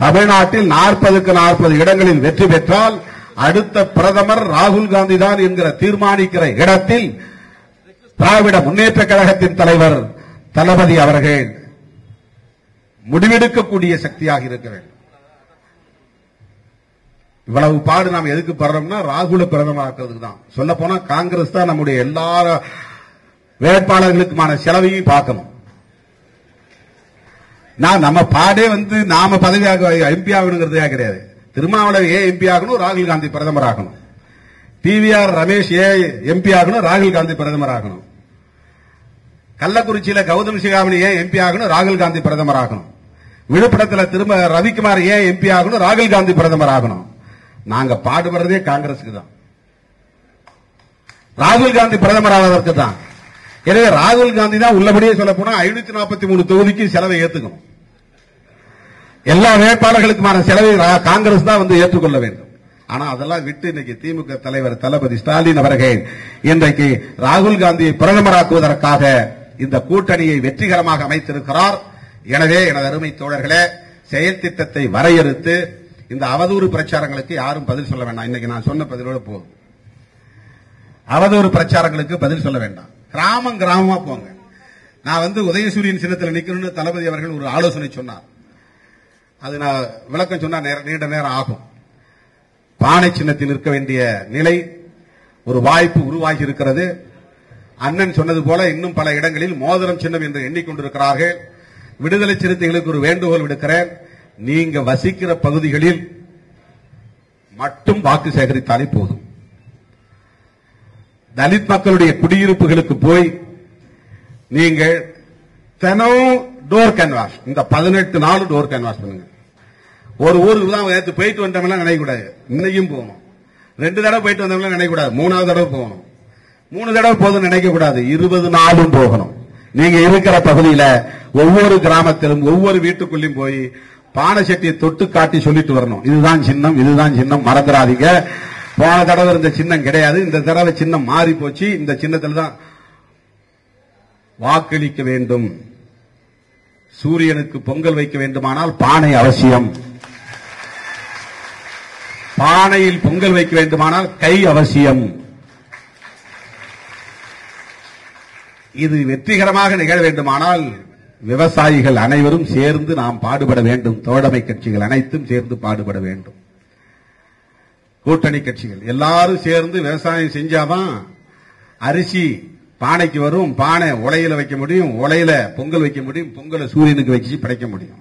தமிழ்நாட்டில் 40க்கு 40 இடங்களில் வெற்றி பெற்றால் அடுத்த பிரதமர் ராகுல் காந்தி தான் என்கிற தீர்மானிக்கிற இடத்தில் திராவிட முன்னேற்ற கழகத்தின் தலைவர் தளபதி அவர்கள் முடிவெடுக்கக்கூடிய சக்தியாக இருக்க வேண்டும். இவ்வளவு பாடு நாம் எதுக்கு படுறோம்னா ராகுல பிரதமராக்குறதுக்கு தான். சொல்ல போனா காங்கிரஸ் தான் நம்முடைய எல்லா வேட்பாளர்களுக்குமான செலவையும் பார்க்கணும். நம்ம பாடே நாம பதவியாக எம்பி ஆகணுங்கிறதே கிடையாது. திருமாவளவன் ஏன் எம்பி ஆகணும், ராகுல் காந்தி பிரதமர் ஆகணும். டிவிஆர் ரமேஷ் ஏன் எம்பி ஆகணும், ராகுல் காந்தி பிரதமர் ஆகணும். கள்ளக்குறிச்சியில கௌதம் சிகாமணி ஏன் எம்பி ஆகணும், ராகுல் காந்தி பிரதமர் ஆகணும். விழுப்புரத்தில் திரும்ப ரவிக்குமார் ஏன் எம்பி ஆகணும், ராகுல் காந்தி பிரதமர் ஆகணும். நாங்க பாடுபடுறதே காங்கிரசுக்கு தான், ராகுல் காந்தி பிரதமர் ஆவதற்கு தான். எனவே ராகுல் காந்தி தான் உள்ளபடியே சொல்ல போனா 543 தொகுதிக்கு செலவை ஏத்துக்கணும். எல்லா வேட்பாளர்களுக்குமான செலவை காங்கிரஸ் தான் ஏற்றுக்கொள்ள வேண்டும். ஆனா அதெல்லாம் விட்டு இன்னைக்கு திமுக தலைவர் தளபதி ஸ்டாலின் அவர்கள் இன்றைக்கு ராகுல் காந்தியை பிரதமராக்குவதற்காக இந்த கூட்டணியை வெற்றிகரமாக அமைத்திருக்கிறார். எனவே எனது அருமை தோழர்களே, செயல் திட்டத்தை வரையறுத்து இந்த அவதூறு பிரச்சாரங்களுக்கு யாரும் பதில் சொல்ல வேண்டாம். இன்னைக்கு நான் சொன்ன பதிலோட போதும். அவதூறு பிரச்சாரங்களுக்கு பதில் சொல்ல வேண்டாம். கிராமம் கிராமமா போங்க. நான் உதயசூரியன் சின்னத்தில் நிக்கணும்னு தளபதி அவர்கள் ஒரு ஆலோசனை சொன்னார். அது நான் விளக்கம் சொன்னா நீண்ட நேரம் ஆகும். பானை சின்னத்தில் இருக்க வேண்டிய நிலை ஒரு வாய்ப்பு உருவாகி இருக்கிறது. அண்ணன் சொன்னது போல இன்னும் பல இடங்களில் மோதிரம் சின்னம் என்று எண்ணிக்கொண்டிருக்கிறார்கள். விடுதலை சிறுத்தைகளுக்கு ஒரு வேண்டுகோள் விடுக்கிறேன். நீங்க வசிக்கிற பகுதிகளில் மட்டும் வாக்கு சேகரித்தாலே போதும். தலித் மக்களுடைய குடியிருப்புகளுக்கு போய் நீங்கள் தினம் டோர் கேன்வாஸ், இந்த 18 நாள் டோர் கேன்வாஸ் பண்ணுங்க. ஒரு ஊருக்கு தான் நேற்று போயிட்டு வந்தோம்னா நினைக்கூடாது, இன்னையும் போகணும். 2 தடவை போயிட்டு வந்தோம்னா நினைக்கூடாது, 3வது தடவை போகணும். 3 தடவை போதும் நினைக்க கூடாது, 20 நாளும் போகணும். நீங்க இருக்கிற பகுதியில ஒவ்வொரு கிராமத்திலும் ஒவ்வொரு வீட்டுக்குள்ளையும் போய் பானை சட்டியை தொட்டு காட்டி சொல்லிட்டு வரணும். இதுதான் சின்னம், இதுதான் சின்னம், மறந்துடாதீங்க. போன தடவை இருந்த சின்னம் கிடையாது, இந்த தடவை சின்னம் மாறி போச்சு, இந்த சின்னத்தில் தான் வாக்களிக்க வேண்டும். சூரியனுக்கு பொங்கல் வைக்க வேண்டுமானால் பானை அவசியம். பானையில் பொங்கல் வைக்க வேண்டுமானால் கை அவசியம். இது வெற்றிகரமாக நிகழ வேண்டுமானால் விவசாயிகள் அனைவரும் சேர்ந்து நாம் பாடுபட வேண்டும். தோழமை கட்சிகள் அனைத்தும் சேர்ந்து பாடுபட வேண்டும். கூட்டணி கட்சிகள் எல்லாரும் சேர்ந்து விவசாயம் செஞ்சாதான் அரிசி பானைக்கு வரும், பானை உலையில வைக்க முடியும், உலையில பொங்கல் வைக்க முடியும், பொங்கலை சூரியனுக்கு வச்சு படைக்க முடியும்.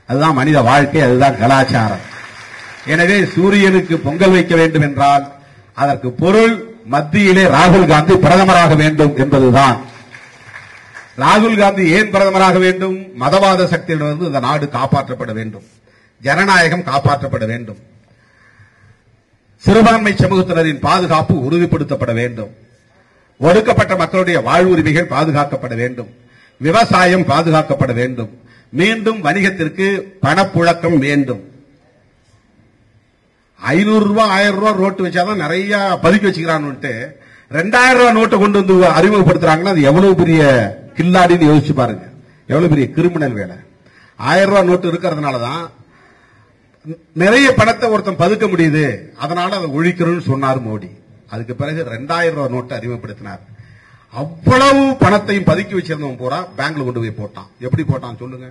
அதுதான் மனித வாழ்க்கை, அதுதான் கலாச்சாரம். எனவே சூரியனுக்கு பொங்கல் வைக்க வேண்டும் என்றால் அதற்கு பொருள் மத்தியிலே ராகுல் காந்தி பிரதமராக வேண்டும் என்பதுதான். ராகுல் காந்தி ஏன் பிரதமராக வேண்டும்? மதவாத சக்தியிலிருந்து இந்த நாடு காப்பாற்றப்பட வேண்டும், ஜனநாயகம் காப்பாற்றப்பட வேண்டும், சிறுபான்மை சமூகத்தினரின் பாதுகாப்பு உறுதிப்படுத்தப்பட வேண்டும், ஒடுக்கப்பட்ட மக்களுடைய வாழ்வுரிமைகள் பாதுகாக்கப்பட வேண்டும், விவசாயம் பாதுகாக்கப்பட வேண்டும், மீண்டும் வணிகத்திற்கு பணப்புழக்கம் வேண்டும். 500 ரூபாய் 1000 ரூபாய் நோட்டு வச்சாதான் நிறைய பதுக்கி வச்சுக்கிறான்னு 2000 ரூபாய் நோட்டை கொண்டு வந்து அறிமுகப்படுத்துறாங்கன்னா அது எவ்வளவு பெரிய கில்லாடின்னு யோசிச்சு பாருங்க. எவ்வளவு பெரிய கிரிமினல் வேலை. 1000 ரூபாய் நோட்டு இருக்கிறதுனாலதான் நிறைய பணத்தை ஒருத்தன் பதுக்க முடியுது, அதனால அதை ஒழிக்கணும்னு சொன்னார் மோடி. அதுக்கு பிறகு 2000 ரூபாய் நோட்டை அறிமுகப்படுத்தினார். அவ்வளவு பணத்தையும் பதுக்கி வச்சிருந்தவன் பூரா பேங்க்ல கொண்டு போய் போட்டான். எப்படி போட்டான் சொல்லுங்க?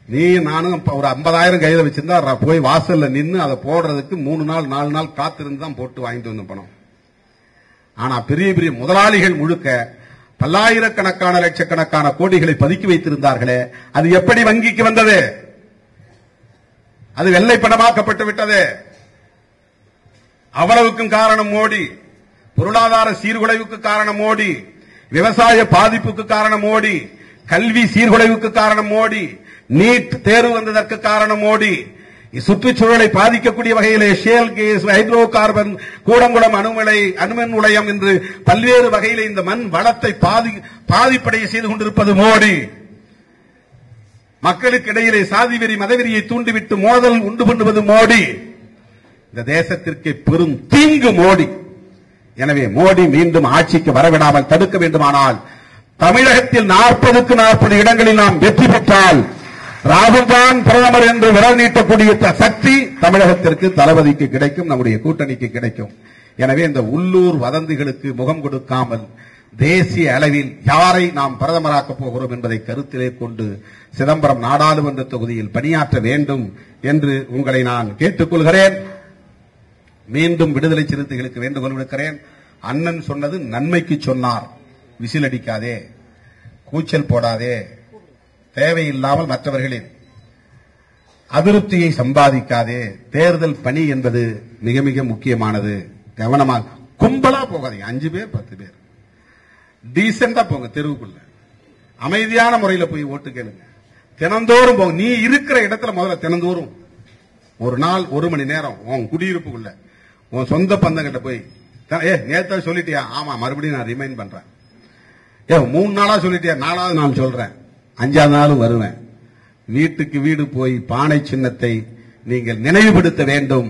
நீ நானும் ஒரு 50,000 கையில வச்சிருந்தா போய் வாசல்ல நின்று அதை போடுறதுக்கு 3 நாள் 4 நாள் காத்திருந்து தான் போட்டு வாங்கிட்டு வந்த பணம். ஆனா பெரிய பெரிய முதலாளிகள் முழுக்க பல்லாயிரக்கணக்கான லட்சக்கணக்கான கோடிகளை பதுக்கி வைத்திருந்தார்களே, அது எப்படி வங்கிக்கு வந்தது? அது வெள்ளை பணமாக்கப்பட்டு விட்டது. அவ்வளவுக்கும் காரணம் மோடி. பொருளாதார சீர்குலைவுக்கு காரணம் மோடி, விவசாய பாதிப்புக்கு காரணம் மோடி, கல்வி சீர்குலைவுக்கு காரணம் மோடி, நீட் தேர்வு வந்ததற்கு காரணம் மோடி, சுற்றுச்சூழலை பாதிக்கக்கூடிய வகையிலே shale gas, hydrocarbon, Kudankulam அணுமின் நிலையம் என்று பல்வேறு வகையிலே இந்த மண் வளத்தை பாதிப்படைய செய்து கொண்டிருப்பது மோடி. மக்களுக்கு இடையிலே சாதி வெறி மதவெறியை தூண்டிவிட்டு மோதல் உண்டு பண்ணுவது மோடி. இந்த தேசத்திற்கு பெரும் தீங்கு மோடி. எனவே மோடி மீண்டும் ஆட்சிக்கு வரவிடாமல் தடுக்க வேண்டுமானால் தமிழகத்தில் 40க்கு 40 இடங்களில் நாம் வெற்றி பெற்றால் ராகுல் தான் பிரதமர் என்று விரல் நீட்டக்கூடிய சக்தி தமிழகத்திற்கு தளபதிக்கு கிடைக்கும், நம்முடைய கூட்டணிக்கு கிடைக்கும். எனவே இந்த உள்ளூர் வதந்திகளுக்கு முகம் கொடுக்காமல் தேசிய அளவில் யாரை நாம் பிரதமராக்கப் போகிறோம் என்பதை கருத்திலே கொண்டு சிதம்பரம் நாடாளுமன்ற தொகுதியில் பணியாற்ற வேண்டும் என்று உங்களை நான் கேட்டுக்கொள்கிறேன். மீண்டும் விடுதலை சிறுத்தைகளுக்கு வேண்டுகோள் விடுக்கிறேன். அண்ணன் சொன்னது நன்மைக்கு சொன்னார். விசில் அடிக்காதே, கூச்சல் போடாதே, தேவையில்லாமல் மற்றவர்களின் அதிருப்தியை சம்பாதிக்காதே. தேர்தல் பணி என்பது மிக மிக முக்கியமானது. கவனமாக கும்பலா போகாதீங்க. 5 பேர் 10 பேர் டீசெண்டா போங்க. தெருவுக்குள்ள அமைதியான முறையில் போய் ஓட்டு கேளுங்க. தினந்தோறும் போங்க. நீ இருக்கிற இடத்துல முதல்ல தினந்தோறும் ஒரு நாள் 1 மணி நேரம் உன் குடியிருப்புக்குள்ள உன் சொந்த பந்தங்கிட்ட போய் நேத்தா சொல்லிட்டியா? ஆமா, மறுபடியும் நான் ரிமைண்ட் பண்றேன். 3 நாளா சொல்லிட்டியா? 4வது நாள் சொல்றேன், 5வது நாளும் வருவேன். வீட்டுக்கு வீடு போய் பானை சின்னத்தை நீங்கள் நினைவுபடுத்த வேண்டும்.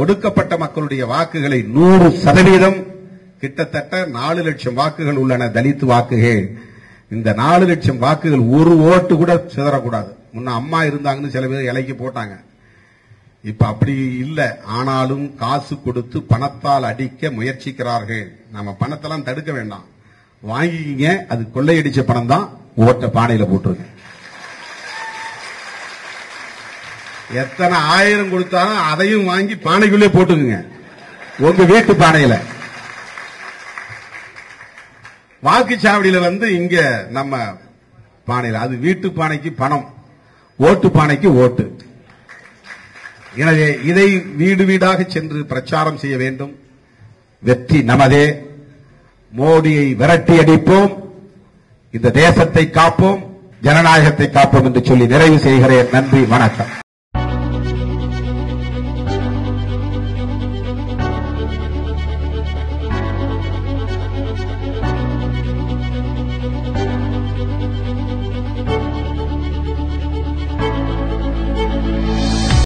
ஒடுக்கப்பட்ட மக்களுடைய வாக்குகளை 100% கிட்டத்தட்ட 4 லட்சம் வாக்குகள் உள்ளன, தலித் வாக்குகள். இந்த 4 லட்சம் வாக்குகள் ஒரு ஓட்டு கூட சிதறக்கூடாது. முன்ன அம்மா இருந்தாங்கன்னு சில பேர் இலைக்கு போட்டாங்க, இப்ப அப்படி இல்ல. ஆனாலும் காசு கொடுத்து பணத்தால் அடிக்க முயற்சிக்கிறார்கள். நம்ம பணத்தெல்லாம் தடுக்க வேண்டாம், வாங்கிக்கிங்க. அது கொள்ளையடிச்ச பணம் தான், ஓட்ட பானையில போட்டுருங்க. எத்தனை 1000 கொடுத்தாலும் அதையும் வாங்கி பானைக்குள்ளே போட்டுக்குங்க, உங்க வீட்டு பானையில. வாக்குச்சாவடியில இங்க நம்ம பானையில, அது வீட்டு பானைக்கு பணம், ஓட்டு பானைக்கு ஓட்டு. எனவே இதை வீடு வீடாக சென்று பிரச்சாரம் செய்ய வேண்டும். வெற்றி நமதே. மோடியை விரட்டி அடிப்போம், இந்த தேசத்தை காப்போம், ஜனநாயகத்தை காப்போம் என்று சொல்லி நிறைவு செய்கிறேன். நன்றி, வணக்கம்.